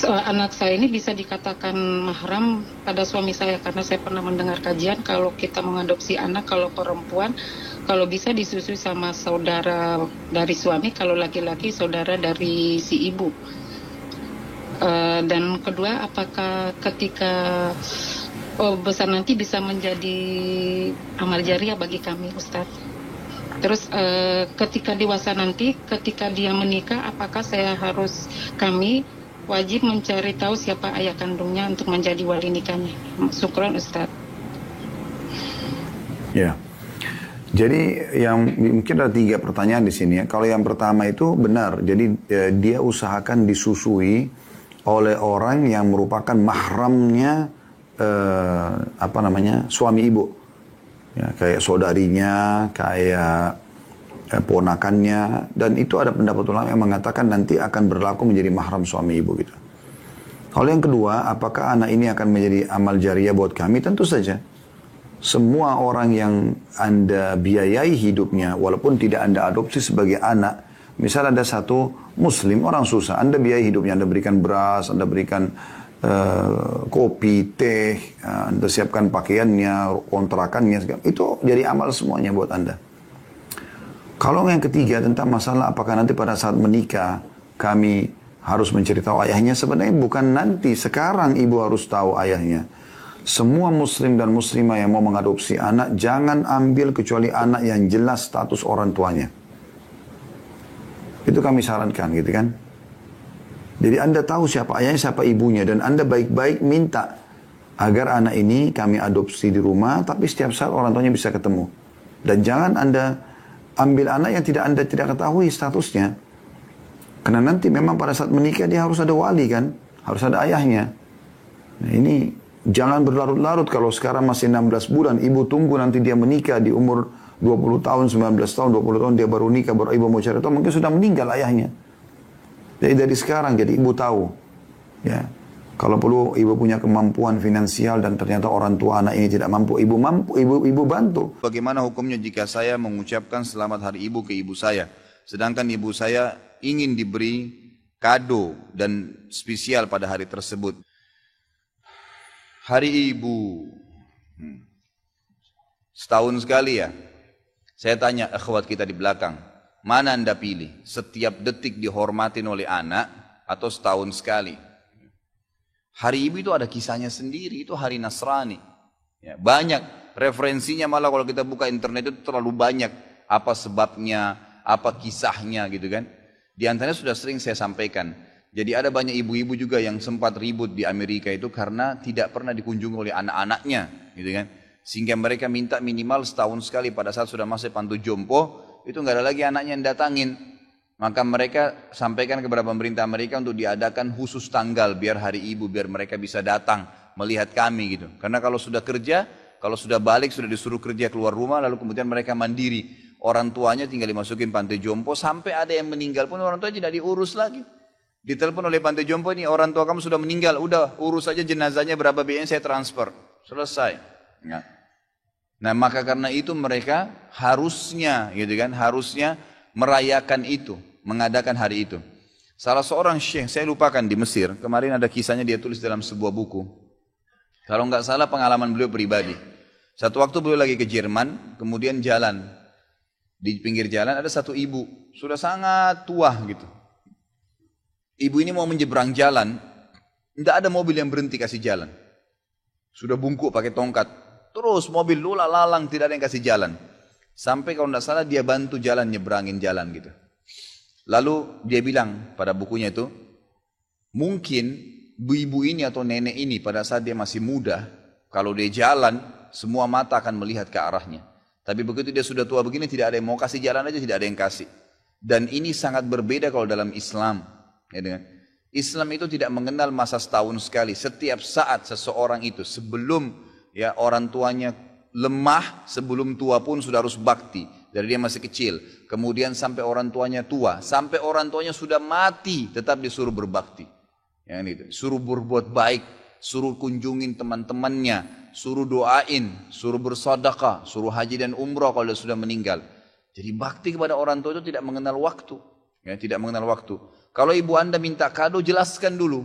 F: anak saya ini bisa dikatakan mahram pada suami saya, karena saya pernah mendengar kajian kalau kita mengadopsi anak, kalau perempuan kalau bisa disusui sama saudara dari suami, kalau laki-laki saudara dari si ibu. Dan kedua, apakah ketika besar nanti bisa menjadi amal jariah bagi kami, Ustadz? Terus ketika dewasa nanti, ketika dia menikah, apakah kami wajib mencari tahu siapa ayah kandungnya untuk menjadi wali nikahnya? Syukran Ustaz.
C: Ya. Jadi yang mungkin ada 3 pertanyaan di sini ya. Kalau yang pertama itu benar. Jadi dia usahakan disusui oleh orang yang merupakan mahramnya suami ibu. Ya, kayak saudarinya, kayak ponakannya, dan itu ada pendapat ulama yang mengatakan nanti akan berlaku menjadi mahram suami ibu gitu. Kalau yang kedua, apakah anak ini akan menjadi amal jariah buat kami? Tentu saja. Semua orang yang Anda biayai hidupnya, walaupun tidak Anda adopsi sebagai anak, misal ada satu muslim, orang susah, Anda biayai hidupnya, Anda berikan beras, Anda berikan kopi, teh, Anda siapkan pakaiannya, kontrakannya, itu jadi amal semuanya buat Anda. Kalau yang ketiga tentang masalah apakah nanti pada saat menikah kami harus mencari tahu ayahnya, sebenarnya bukan nanti, sekarang ibu harus tahu ayahnya. Semua muslim dan muslimah yang mau mengadopsi anak, jangan ambil kecuali anak yang jelas status orang tuanya. Itu kami sarankan gitu kan. Jadi Anda tahu siapa ayahnya, siapa ibunya, dan Anda baik-baik minta agar anak ini kami adopsi di rumah, tapi setiap saat orang tuanya bisa ketemu. Dan jangan Anda ambil anak yang Anda tidak ketahui statusnya. Karena nanti memang pada saat menikah dia harus ada wali kan, harus ada ayahnya. Nah ini jangan berlarut-larut. Kalau sekarang masih 16 bulan, ibu tunggu nanti dia menikah di umur 20 tahun, 19 tahun, 20 tahun dia baru nikah, baru ibu mau cari tahu, mungkin sudah meninggal ayahnya. Jadi dari sekarang, jadi ibu tahu. Ya, kalau perlu ibu punya kemampuan finansial dan ternyata orang tua anak ini tidak mampu, ibu bantu.
A: Bagaimana hukumnya jika saya mengucapkan selamat hari ibu ke ibu saya, sedangkan ibu saya ingin diberi kado dan spesial pada hari tersebut? Hari ibu, setahun sekali ya. Saya tanya akhwat kita di belakang, mana Anda pilih? Setiap detik dihormatin oleh anak atau setahun sekali? Hari ibu itu ada kisahnya sendiri, itu hari Nasrani. Ya, banyak referensinya, malah kalau kita buka internet itu terlalu banyak. Apa sebabnya, apa kisahnya gitu kan. Di antaranya sudah sering saya sampaikan. Jadi ada banyak ibu-ibu juga yang sempat ribut di Amerika itu karena tidak pernah dikunjungi oleh anak-anaknya gitu kan. Sehingga mereka minta minimal setahun sekali pada saat sudah masuk pantu jompo, itu nggak ada lagi anaknya yang datangin. Maka mereka sampaikan kepada pemerintah Amerika untuk diadakan khusus tanggal biar hari ibu, biar mereka bisa datang melihat kami gitu. Karena kalau sudah kerja, kalau sudah balik, sudah disuruh kerja keluar rumah, lalu kemudian mereka mandiri. Orang tuanya tinggal dimasukin pantai jompo, sampai ada yang meninggal pun orang tua tidak diurus lagi. Ditelepon oleh pantai jompo, ini orang tua kamu sudah meninggal, udah urus saja jenazahnya berapa biayanya saya transfer. Selesai. Ya. Nah maka karena itu mereka harusnya gitu kan, harusnya merayakan itu, mengadakan hari itu. Salah seorang syekh, saya lupakan di Mesir, kemarin ada kisahnya dia tulis dalam sebuah buku. Kalau nggak salah pengalaman beliau pribadi. Satu waktu beliau lagi ke Jerman, kemudian jalan. Di pinggir jalan ada satu ibu, sudah sangat tua gitu. Ibu ini mau menyeberang jalan, tidak ada mobil yang berhenti kasih jalan. Sudah bungkuk pakai tongkat. Terus mobil lula lalang, tidak ada yang kasih jalan. Sampai kalau tidak salah dia bantu jalan, nyebrangin jalan gitu. Lalu dia bilang pada bukunya itu, mungkin ibu ini atau nenek ini pada saat dia masih muda, kalau dia jalan, semua mata akan melihat ke arahnya. Tapi begitu dia sudah tua begini, tidak ada yang mau kasih jalan aja, tidak ada yang kasih. Dan ini sangat berbeda kalau dalam Islam. Ya, dengan Islam itu tidak mengenal masa setahun sekali. Setiap saat seseorang itu sebelum Ya, orang tuanya lemah, sebelum tua pun sudah harus bakti. Dari dia masih kecil, kemudian sampai orang tuanya tua, sampai orang tuanya sudah mati, tetap disuruh berbakti. Yang itu, suruh berbuat baik, suruh kunjungin teman-temannya, suruh doain, suruh bersedekah, suruh haji dan umrah kalau dia sudah meninggal. Jadi bakti kepada orang tua itu tidak mengenal waktu, ya, tidak mengenal waktu. Kalau ibu anda minta kado, jelaskan dulu,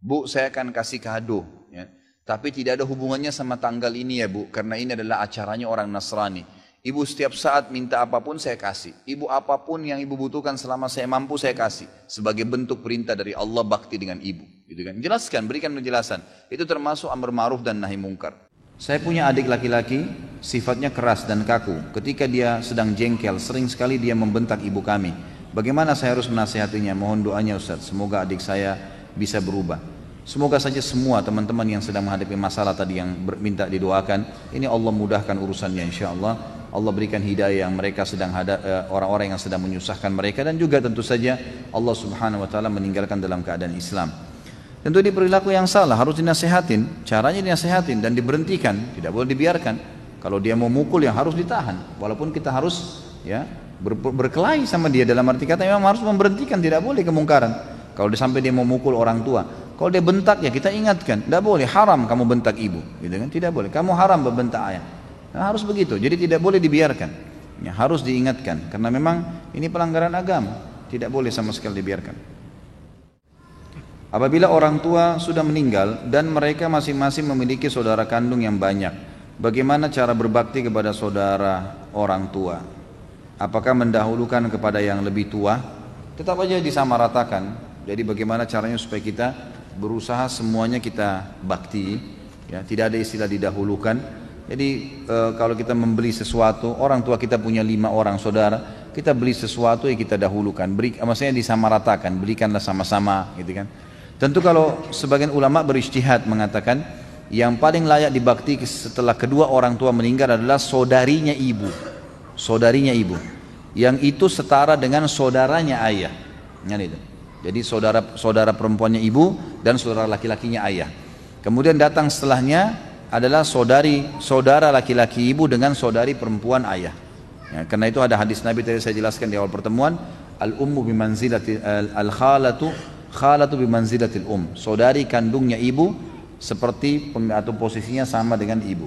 A: Bu, saya akan kasih kado, ya. Tapi tidak ada hubungannya sama tanggal ini ya Bu, karena ini adalah acaranya orang Nasrani. Ibu setiap saat minta apapun saya kasih. Ibu apapun yang ibu butuhkan selama saya mampu saya kasih. Sebagai bentuk perintah dari Allah bakti dengan ibu. Gitu kan? Jelaskan, berikan penjelasan. Itu termasuk amar ma'ruf dan nahi mungkar. Saya punya adik laki-laki, sifatnya keras dan kaku. Ketika dia sedang jengkel, sering sekali dia membentak ibu kami. Bagaimana saya harus menasihatinya? Mohon doanya Ustaz. Semoga adik saya bisa berubah. Semoga saja semua teman-teman yang sedang menghadapi masalah tadi yang minta didoakan, ini Allah mudahkan urusannya insyaAllah. Allah berikan hidayah yang mereka sedang orang-orang yang sedang menyusahkan mereka, dan juga tentu saja Allah Subhanahu wa taala meninggalkan dalam keadaan Islam. Tentu ini perilaku yang salah, harus dinasehatin, caranya dinasehatin dan diberhentikan, tidak boleh dibiarkan. Kalau dia mau mukul yang harus ditahan, walaupun kita harus ya berkelahi sama dia, dalam arti kata memang harus memberhentikan, tidak boleh kemungkaran. Kalau sampai dia mau mukul orang tua, kalau dia bentak ya kita ingatkan, tidak boleh, haram kamu bentak ibu, gitu kan? Tidak boleh, kamu haram membentak ayah. Nah, harus begitu, jadi tidak boleh dibiarkan, ya, harus diingatkan, karena memang ini pelanggaran agama, tidak boleh sama sekali dibiarkan. Apabila orang tua sudah meninggal dan mereka masing-masing memiliki saudara kandung yang banyak, bagaimana cara berbakti kepada saudara orang tua? Apakah mendahulukan kepada yang lebih tua? Tetap aja disamaratakan. Jadi bagaimana caranya supaya kita berusaha semuanya kita bakti, ya, tidak ada istilah didahulukan. Jadi kalau kita membeli sesuatu, orang tua kita punya 5 orang saudara, kita beli sesuatu yang kita dahulukan, maksudnya disamaratakan, belikanlah sama-sama, gitu kan. Tentu kalau sebagian ulama berijtihad mengatakan yang paling layak dibakti setelah kedua orang tua meninggal adalah saudarinya ibu, yang itu setara dengan saudaranya ayah, itu. Jadi saudara perempuannya ibu dan saudara laki-lakinya ayah. Kemudian datang setelahnya adalah saudara laki-laki ibu dengan saudari perempuan ayah. Ya, karena itu ada hadis Nabi tadi saya jelaskan di awal pertemuan, al-ummu bimanzilati khalatu bimanzilatil saudari kandungnya ibu seperti atau posisinya sama dengan ibu.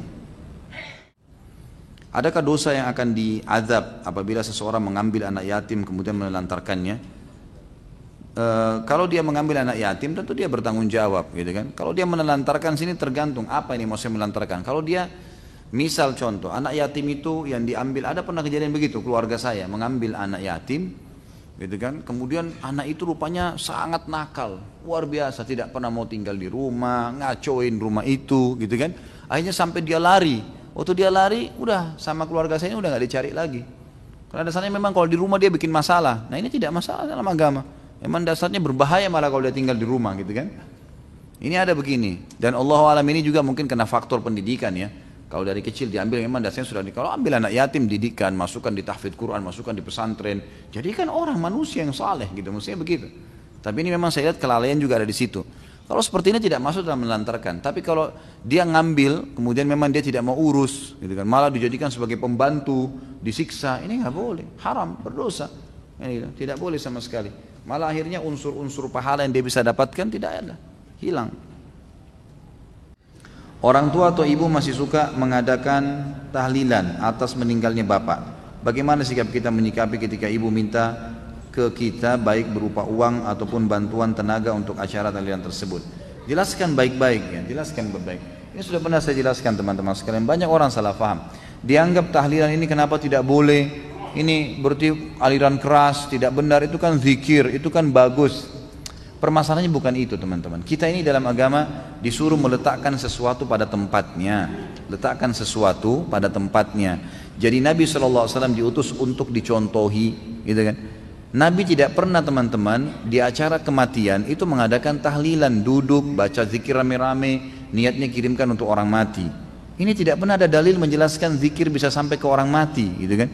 A: Adakah dosa yang akan diazab apabila seseorang mengambil anak yatim kemudian menelantarkannya? Kalau dia mengambil anak yatim tentu dia bertanggung jawab, gitu kan. Kalau dia menelantarkan, sini tergantung apa ini maksudnya menelantarkan. Kalau dia misal contoh anak yatim itu yang diambil, ada pernah kejadian begitu, keluarga saya mengambil anak yatim, gitu kan. Kemudian anak itu rupanya sangat nakal, luar biasa, tidak pernah mau tinggal di rumah, ngacoin rumah itu, gitu kan. Akhirnya sampai dia lari. Waktu dia lari, udah sama keluarga saya udah nggak dicari lagi. Karena dasarnya memang kalau di rumah dia bikin masalah. Nah ini tidak masalah dalam agama. Memang dasarnya berbahaya malah kalau dia tinggal di rumah, gitu kan. Ini ada begini. Dan Allah alam ini juga mungkin kena faktor pendidikan ya. Kalau dari kecil diambil memang dasarnya sudah kalau ambil anak yatim didikan, masukkan di tahfidz Quran, masukkan di pesantren. Jadi kan orang manusia yang saleh gitu, maksudnya begitu. Tapi ini memang saya lihat kelalaian juga ada di situ. Kalau seperti ini tidak masuk dalam menelantarkan. Tapi kalau dia ngambil, kemudian memang dia tidak mau urus, gitu kan. Malah dijadikan sebagai pembantu, disiksa, ini nggak boleh, haram, berdosa. Ini tidak boleh sama sekali. Malah akhirnya unsur-unsur pahala yang dia bisa dapatkan tidak ada, hilang. Orang tua atau ibu masih suka mengadakan tahlilan atas meninggalnya bapak. Bagaimana sikap kita menyikapi ketika ibu minta ke kita baik berupa uang ataupun bantuan tenaga untuk acara tahlilan tersebut? Jelaskan baik-baik ya, jelaskan baik-baik. Ini sudah pernah saya jelaskan teman-teman sekalian. Banyak orang salah paham. Dianggap tahlilan ini kenapa tidak boleh? Ini berarti aliran keras, tidak benar, itu kan zikir, itu kan bagus. Permasalahannya bukan itu teman-teman. Kita ini dalam agama disuruh meletakkan sesuatu pada tempatnya. Letakkan sesuatu pada tempatnya. Jadi Nabi SAW diutus untuk dicontohi, gitu kan. Nabi tidak pernah teman-teman di acara kematian itu mengadakan tahlilan, duduk, baca zikir rame-rame, niatnya kirimkan untuk orang mati. Ini tidak pernah ada dalil menjelaskan zikir bisa sampai ke orang mati, gitu kan.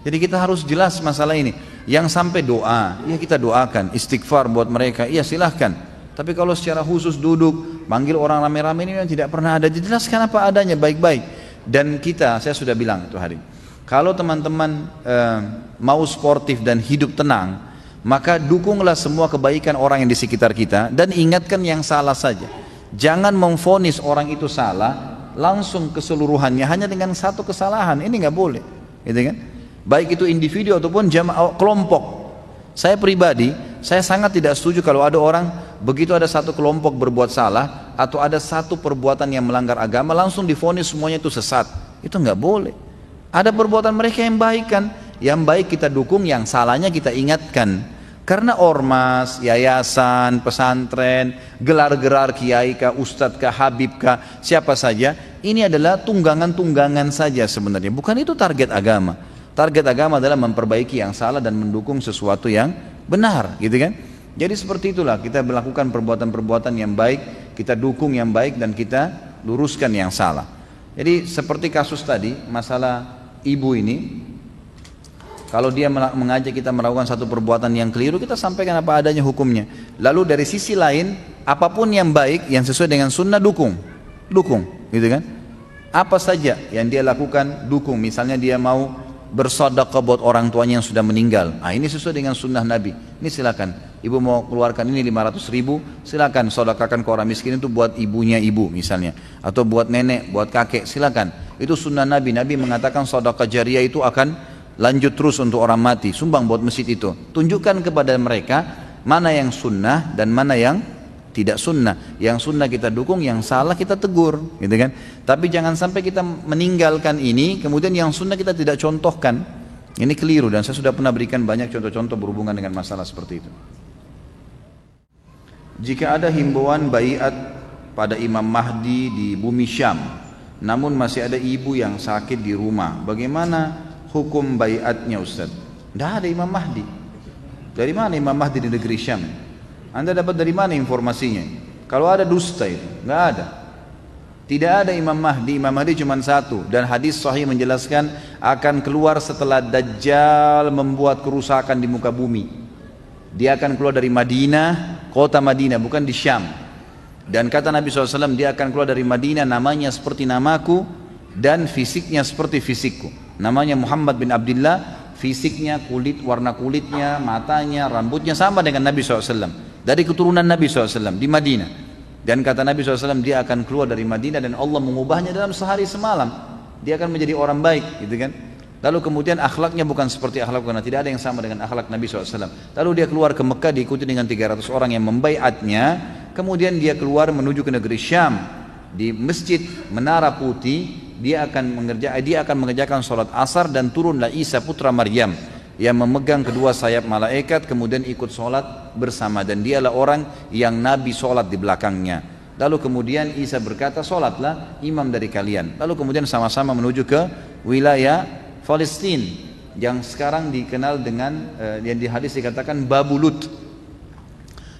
A: Jadi kita harus jelas masalah ini. Yang sampai doa, ya kita doakan, istighfar buat mereka, iya silahkan. Tapi kalau secara khusus duduk, manggil orang rame-rame ini yang tidak pernah ada, dijelaskan apa adanya baik-baik. Dan kita, saya sudah bilang itu hari, kalau teman-teman mau sportif dan hidup tenang, maka dukunglah semua kebaikan orang yang di sekitar kita dan ingatkan yang salah saja. Jangan memvonis orang itu salah langsung keseluruhannya hanya dengan satu kesalahan. Ini nggak boleh, gitu kan? Baik itu individu ataupun kelompok. Saya pribadi, saya sangat tidak setuju kalau ada orang begitu ada satu kelompok berbuat salah atau ada satu perbuatan yang melanggar agama langsung divonis semuanya itu sesat. Itu nggak boleh. Ada perbuatan mereka yang baik kan, yang baik kita dukung, yang salahnya kita ingatkan. Karena ormas, yayasan, pesantren, gelar-gerar kiai kah, ustadz kah, habib kah, siapa saja, ini adalah tunggangan-tunggangan saja sebenarnya. Bukan itu target agama. Target agama adalah memperbaiki yang salah dan mendukung sesuatu yang benar, gitu kan? Jadi seperti itulah kita melakukan perbuatan-perbuatan yang baik, kita dukung yang baik dan kita luruskan yang salah. Jadi seperti kasus tadi, masalah ibu ini, kalau dia mengajak kita melakukan satu perbuatan yang keliru, kita sampaikan apa adanya hukumnya. Lalu dari sisi lain, apapun yang baik, yang sesuai dengan sunnah, dukung, gitu kan? Apa saja yang dia lakukan, dukung. Misalnya dia mau bersedekah buat orang tuanya yang sudah meninggal, ini sesuai dengan sunnah Nabi. Ini silakan. Ibu mau keluarkan ini 500.000, silakan sedekahkan ke orang miskin itu buat ibunya ibu misalnya, atau buat nenek, buat kakek, silakan. Itu sunnah Nabi. Nabi mengatakan sedekah jariyah itu akan lanjut terus untuk orang mati. Sumbang buat masjid itu. Tunjukkan kepada mereka mana yang sunnah dan mana yang tidak sunnah. Yang sunnah kita dukung, yang salah kita tegur, gitu kan? Tapi jangan sampai kita meninggalkan ini, kemudian yang sunnah kita tidak contohkan. Ini keliru dan saya sudah pernah berikan banyak contoh-contoh berhubungan dengan masalah seperti itu. Jika ada himbauan baiat pada Imam Mahdi di bumi Syam, namun masih ada ibu yang sakit di rumah, bagaimana hukum baiatnya Ustaz? Tidak ada Imam Mahdi. Dari mana Imam Mahdi di negeri Syam? Anda dapat dari mana informasinya? Kalau ada dusta itu, nggak ada. Tidak ada Imam Mahdi. Imam Mahdi cuma satu. Dan hadis sahih menjelaskan akan keluar setelah Dajjal membuat kerusakan di muka bumi. Dia akan keluar dari Madinah, kota Madinah, bukan di Syam. Dan kata Nabi SAW, dia akan keluar dari Madinah, namanya seperti namaku dan fisiknya seperti fisikku. Namanya Muhammad bin Abdullah, fisiknya, warna kulitnya, matanya, rambutnya sama dengan Nabi SAW. Dari keturunan Nabi SAW di Madinah. Dan kata Nabi SAW, dia akan keluar dari Madinah dan Allah mengubahnya dalam sehari semalam. Dia akan menjadi orang baik, gitu kan? Lalu kemudian akhlaknya bukan seperti akhlak, karena tidak ada yang sama dengan akhlak Nabi SAW. Lalu dia keluar ke Mekah diikuti dengan 300 orang yang membaiatnya. Kemudian dia keluar menuju ke negeri Syam. Di masjid Menara Putih, dia akan mengerjakan sholat asar dan turunlah Isa putra Maryam yang memegang kedua sayap malaikat, kemudian ikut sholat bersama, dan dialah orang yang Nabi sholat di belakangnya. Lalu kemudian Isa berkata, sholatlah imam dari kalian. Lalu kemudian sama-sama menuju ke wilayah Palestina yang sekarang dikenal dengan yang di hadis dikatakan Babulut.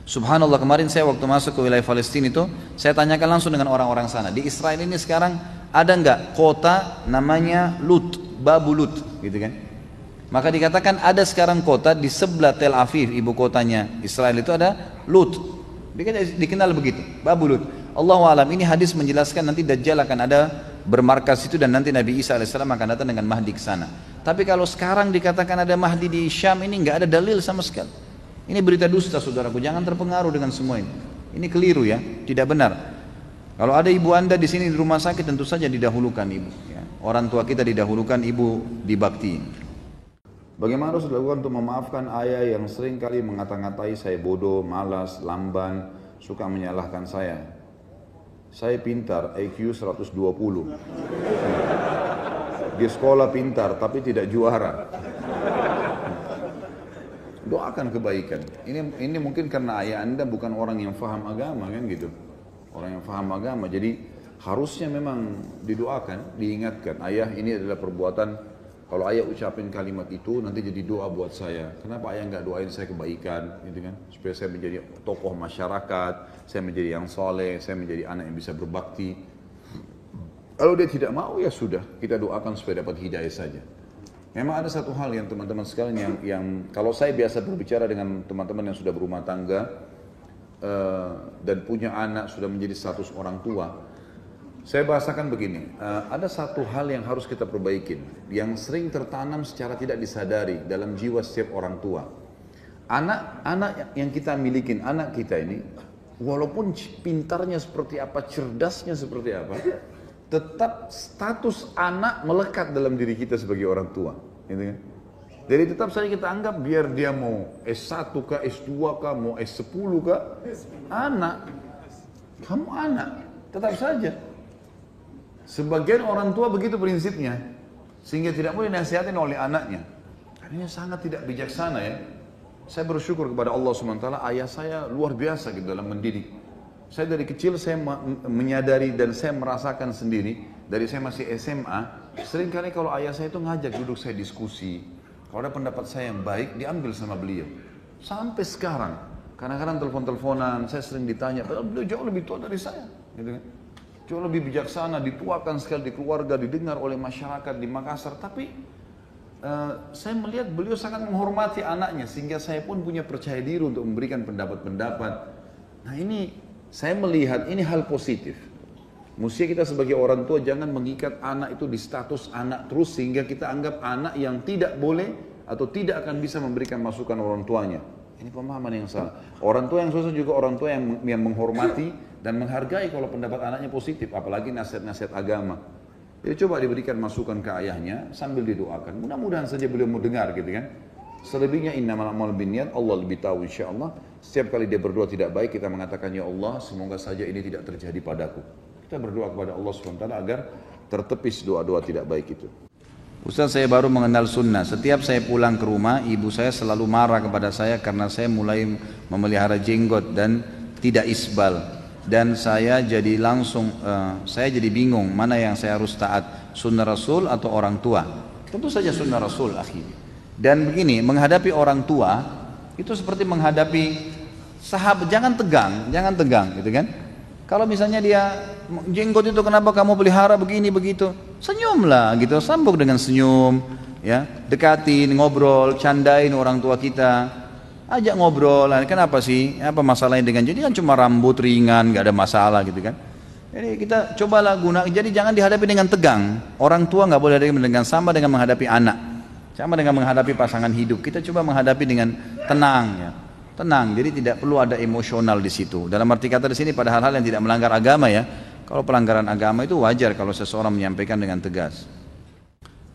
A: Subhanallah, kemarin saya waktu masuk ke wilayah Palestina itu, saya tanyakan langsung dengan orang-orang sana. Di Israel ini sekarang ada enggak kota namanya Lut, Babulut, gitu kan? Maka dikatakan ada sekarang kota di sebelah Tel Aviv, ibu kotanya Israel itu ada Lut. Dikenal begitu, Babulut. Allahu a'lam, ini hadis menjelaskan nanti Dajjal akan ada bermarkas itu dan nanti Nabi Isa AS akan datang dengan Mahdi ke sana. Tapi kalau sekarang dikatakan ada Mahdi di Syam, ini enggak ada dalil sama sekali. Ini berita dusta saudaraku, jangan terpengaruh dengan semua ini. Ini keliru ya, tidak benar. Kalau ada ibu anda di sini di rumah sakit, tentu saja didahulukan ibu. Ya. Orang tua kita didahulukan, ibu dibakti.
C: Bagaimana harus dilakukan untuk memaafkan ayah yang sering kali mengata-ngatai saya bodoh, malas, lamban, suka menyalahkan saya. Saya pintar, IQ 120. Di sekolah pintar, tapi tidak juara. Doakan kebaikan. Ini mungkin karena ayah anda bukan orang yang faham agama kan gitu. Orang yang faham agama, jadi harusnya memang didoakan, diingatkan. Ayah, ini adalah perbuatan. Kalau ayah ucapin kalimat itu nanti jadi doa buat saya. Kenapa ayah nggak doain saya kebaikan, gitu kan? Supaya saya menjadi tokoh masyarakat, saya menjadi yang soleh, saya menjadi anak yang bisa berbakti. Kalau dia tidak mau, ya sudah, kita doakan supaya dapat hidayah saja. Memang ada satu hal yang teman-teman sekalian yang kalau saya biasa berbicara dengan teman-teman yang sudah berumah tangga, dan punya anak sudah menjadi status orang tua, saya bahasakan begini, ada satu hal yang harus kita perbaikin, yang sering tertanam secara tidak disadari dalam jiwa setiap orang tua. Anak yang kita milikin, anak kita ini, walaupun pintarnya seperti apa, cerdasnya seperti apa, tetap status anak melekat dalam diri kita sebagai orang tua. Gitu kan? Jadi tetap saja kita anggap biar dia mau S1 kah, S2 kah, mau S10 kah, anak, kamu anak, tetap saja. Sebagian orang tua begitu prinsipnya, sehingga tidak boleh dinasihatin oleh anaknya. Karena ini sangat tidak bijaksana ya. Saya bersyukur kepada Allah SWT, ayah saya luar biasa gitu dalam mendidik. Saya dari kecil saya menyadari dan saya merasakan sendiri, dari saya masih SMA, seringkali kalau ayah saya itu ngajak duduk saya diskusi, kalau ada pendapat saya yang baik, diambil sama beliau. Sampai sekarang, kadang-kadang telepon-teleponan, saya sering ditanya, padahal beliau jauh lebih tua dari saya. Gitu kan? Jauh lebih bijaksana, dituakan sekali di keluarga, didengar oleh masyarakat di Makassar. Tapi saya melihat beliau sangat menghormati anaknya, sehingga saya pun punya percaya diri untuk memberikan pendapat-pendapat. Nah ini, saya melihat ini hal positif. Mesti kita sebagai orang tua jangan mengikat anak itu di status anak terus, sehingga kita anggap anak yang tidak boleh atau tidak akan bisa memberikan masukan orang tuanya. Ini pemahaman yang salah. Orang tua yang susah juga orang tua yang menghormati dan menghargai kalau pendapat anaknya positif, apalagi nasihat-nasihat agama. Jadi coba diberikan masukan ke ayahnya sambil didoakan. Mudah-mudahan saja beliau mau dengar gitu kan. Selebihnya innamal a'malu binniyat, Allah lebih tahu insyaallah. Setiap kali dia berdoa tidak baik, kita mengatakan ya Allah, semoga saja ini tidak terjadi padaku. Kita berdoa kepada Allah SWT agar tertepis doa-doa tidak baik itu.
A: Ustaz, saya baru mengenal sunnah. Setiap saya pulang ke rumah, ibu saya selalu marah kepada saya karena saya mulai memelihara jenggot dan tidak isbal. Dan saya jadi saya jadi bingung mana yang saya harus taat, sunnah Rasul atau orang tua. Tentu saja sunnah Rasul, akhi. Dan begini, menghadapi orang tua itu seperti menghadapi sahabat, jangan tegang gitu kan. Kalau misalnya dia jenggot itu kenapa kamu pelihara begini begitu, senyumlah gitu, sambung dengan senyum, ya, dekatin, ngobrol, candain orang tua kita, ajak ngobrol, kenapa sih, apa masalahnya dengan jadi kan cuma rambut ringan, nggak ada masalah gitu kan. Jadi kita cobalah guna, jadi jangan dihadapi dengan tegang. Orang tua nggak boleh dihadapi dengan sama dengan menghadapi anak, sama dengan menghadapi pasangan hidup. Kita coba menghadapi dengan tenang ya. Tenang, jadi tidak perlu ada emosional di situ. Dalam arti kata di sini pada hal-hal yang tidak melanggar agama ya. Kalau pelanggaran agama itu wajar kalau seseorang menyampaikan dengan tegas.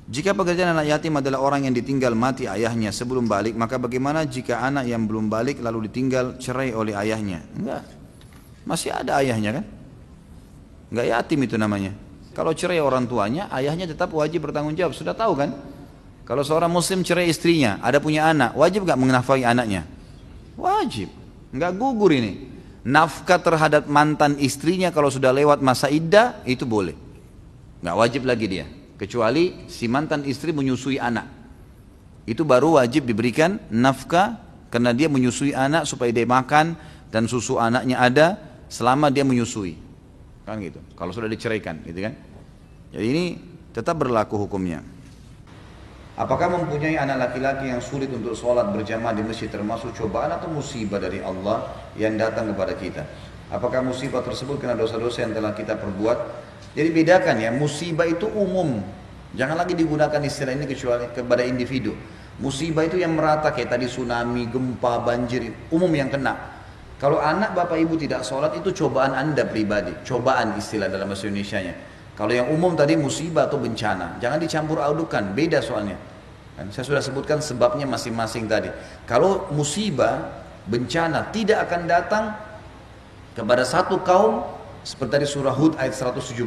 A: Jika pekerjaan anak yatim adalah orang yang ditinggal mati ayahnya sebelum balik, maka bagaimana jika anak yang belum balik lalu ditinggal cerai oleh ayahnya? Enggak, masih ada ayahnya kan? Enggak yatim itu namanya. Kalau cerai orang tuanya, ayahnya tetap wajib bertanggung jawab. Sudah tahu kan? Kalau seorang muslim cerai istrinya, ada punya anak, wajib gak menafkahi anaknya? Wajib, nggak gugur ini. Nafkah terhadap mantan istrinya kalau sudah lewat masa iddah itu boleh, nggak wajib lagi dia. Kecuali si mantan istri menyusui anak, itu baru wajib diberikan nafkah karena dia menyusui anak supaya dia makan dan susu anaknya ada selama dia menyusui, kan gitu. Kalau sudah diceraikan, gitu kan. Jadi ini tetap berlaku hukumnya. Apakah mempunyai anak laki-laki yang sulit untuk sholat berjamaah di masjid termasuk cobaan atau musibah dari Allah yang datang kepada kita? Apakah musibah tersebut karena dosa-dosa yang telah kita perbuat? Jadi bedakan ya, musibah itu umum. Jangan lagi digunakan istilah ini kecuali kepada individu. Musibah itu yang merata kayak tadi tsunami, gempa, banjir, umum yang kena. Kalau anak bapak ibu tidak sholat itu cobaan anda pribadi. Cobaan istilah dalam bahasa Indonesianya. Kalau yang umum tadi musibah atau bencana, jangan dicampur adukan, beda soalnya. Kan saya sudah sebutkan sebabnya masing-masing tadi. Kalau musibah, bencana tidak akan datang kepada satu kaum seperti tadi surah Hud ayat 117,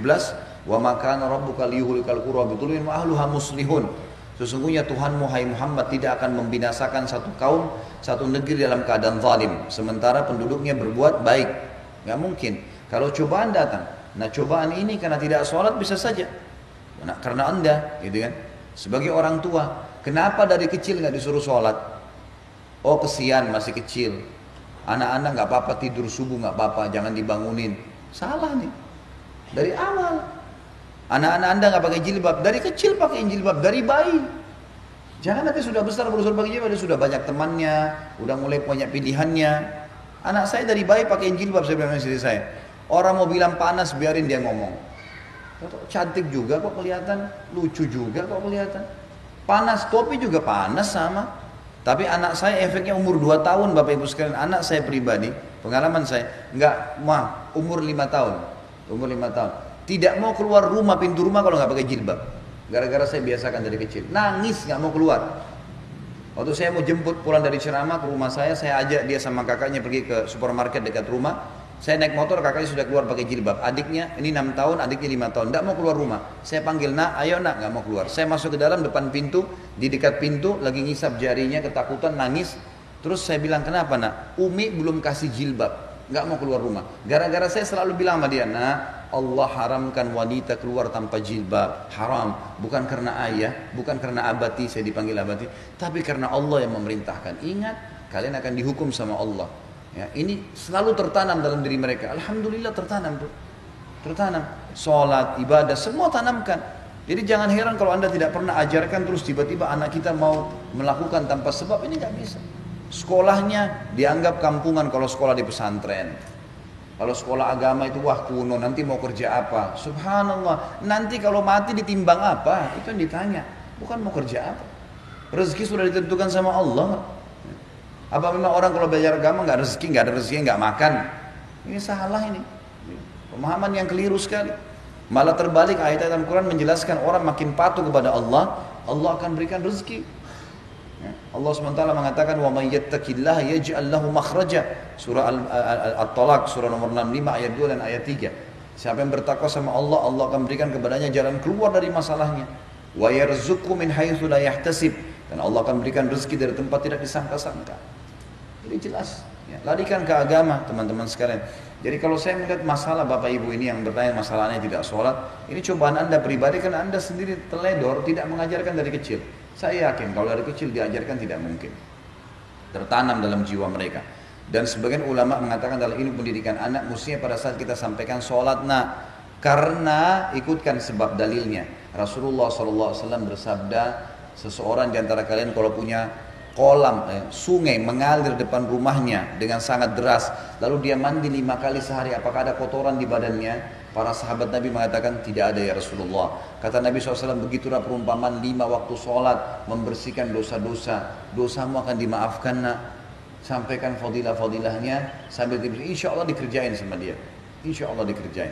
A: wa ma kana rabbuka liyuhlikal qura bidzulmin wa ahluha muslihun. Sesungguhnya Tuhanmu hai Muhammad tidak akan membinasakan satu kaum, satu negeri dalam keadaan zalim sementara penduduknya berbuat baik. Enggak mungkin. Kalau cobaan datang, nah cobaan ini karena tidak sholat bisa saja, nah, karena anda, gitu kan, sebagai orang tua, kenapa dari kecil nggak disuruh sholat? Oh kesian masih kecil, anak-anak nggak apa-apa tidur subuh nggak apa-apa, jangan dibangunin. Salah nih, dari awal. Anak-anak anda nggak pakai jilbab, dari kecil pakai jilbab, dari bayi. Jangan nanti sudah besar berusaha pakai jilbab, dia sudah banyak temannya, udah mulai banyak pilihannya. Anak saya dari bayi pakai jilbab, saya bilang istri saya. Orang mau bilang panas, biarin dia ngomong. Cantik juga kok kelihatan, lucu juga kok kelihatan. Panas, topi juga panas sama. Tapi anak saya efeknya umur 2 tahun Bapak Ibu sekalian. Anak saya pribadi, pengalaman saya, umur 5 tahun. Umur 5 tahun. Tidak mau keluar rumah, pintu rumah kalau nggak pakai jilbab. Gara-gara saya biasakan dari kecil. Nangis nggak mau keluar. Waktu saya mau jemput pulang dari ceramah ke rumah saya ajak dia sama kakaknya pergi ke supermarket dekat rumah. Saya naik motor, kakaknya sudah keluar pakai jilbab. Adiknya, ini 6 tahun, adiknya 5 tahun. Tidak mau keluar rumah. Saya panggil, nak, ayo nak, nggak mau keluar. Saya masuk ke dalam depan pintu, di dekat pintu, lagi ngisap jarinya, ketakutan, nangis. Terus saya bilang, kenapa nak? Umi belum kasih jilbab, nggak mau keluar rumah. Gara-gara saya selalu bilang sama dia, nak, Allah haramkan wanita keluar tanpa jilbab. Haram, bukan karena ayah, bukan karena abati, saya dipanggil abati, tapi karena Allah yang memerintahkan. Ingat, kalian akan dihukum sama Allah. Ya, ini selalu tertanam dalam diri mereka. Alhamdulillah tertanam tuh. Tertanam. Sholat, ibadah, semua tanamkan. Jadi jangan heran kalau anda tidak pernah ajarkan terus tiba-tiba anak kita mau melakukan tanpa sebab, ini nggak bisa. Sekolahnya dianggap kampungan kalau sekolah di pesantren. Kalau sekolah agama itu wah kuno, nanti mau kerja apa? Subhanallah, nanti kalau mati ditimbang apa? Itu yang ditanya. Bukan mau kerja apa. Rezeki sudah ditentukan sama Allah. Apa memang orang kalau belajar agama nggak ada rezeki, nggak makan? Ini salah ini. Pemahaman yang keliru sekali. Malah terbalik, ayat-ayat Al-Quran menjelaskan orang makin patuh kepada Allah, Allah akan berikan rezeki. Ya, Allah SWT mengatakan wa may yattaqillaha yaj'al lahu makhraja. Surah At-Talaq surah nomor 65 ayat 2 dan ayat 3. Siapa yang bertakwa sama Allah, Allah akan berikan kepadanya jalan keluar dari masalahnya. Wa yarzuqhu min haitsu la yahtasib. Dan Allah akan berikan rezeki dari tempat tidak disangka-sangka. Jadi jelas, ya, larikan ke agama teman-teman sekalian. Jadi kalau saya melihat masalah Bapak Ibu ini yang bertanya masalahnya tidak sholat, ini cobaan anda pribadi karena anda sendiri teledor, tidak mengajarkan dari kecil. Saya yakin kalau dari kecil diajarkan tidak mungkin. Tertanam dalam jiwa mereka. Dan sebagian ulama mengatakan dalam ilmu pendidikan anak mestinya pada saat kita sampaikan sholat nak, karena ikutkan sebab dalilnya. Rasulullah SAW bersabda, seseorang di antara kalian kalau punya kolam, sungai mengalir depan rumahnya dengan sangat deras, lalu dia mandi 5 kali sehari, apakah ada kotoran di badannya? Para sahabat Nabi mengatakan tidak ada ya Rasulullah. Kata Nabi SAW, begitulah perumpamaan 5 waktu sholat membersihkan dosa-dosa, dosamu akan dimaafkan nak. Sampaikan fadilah-fadilahnya sambil insya Allah dikerjain sama dia, insya Allah dikerjain.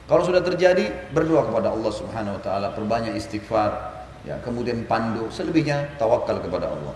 A: Kalau sudah terjadi, berdoa kepada Allah Subhanahu Wa Taala, perbanyak istighfar. Ya, kemudian pandu, selebihnya tawakal kepada Allah.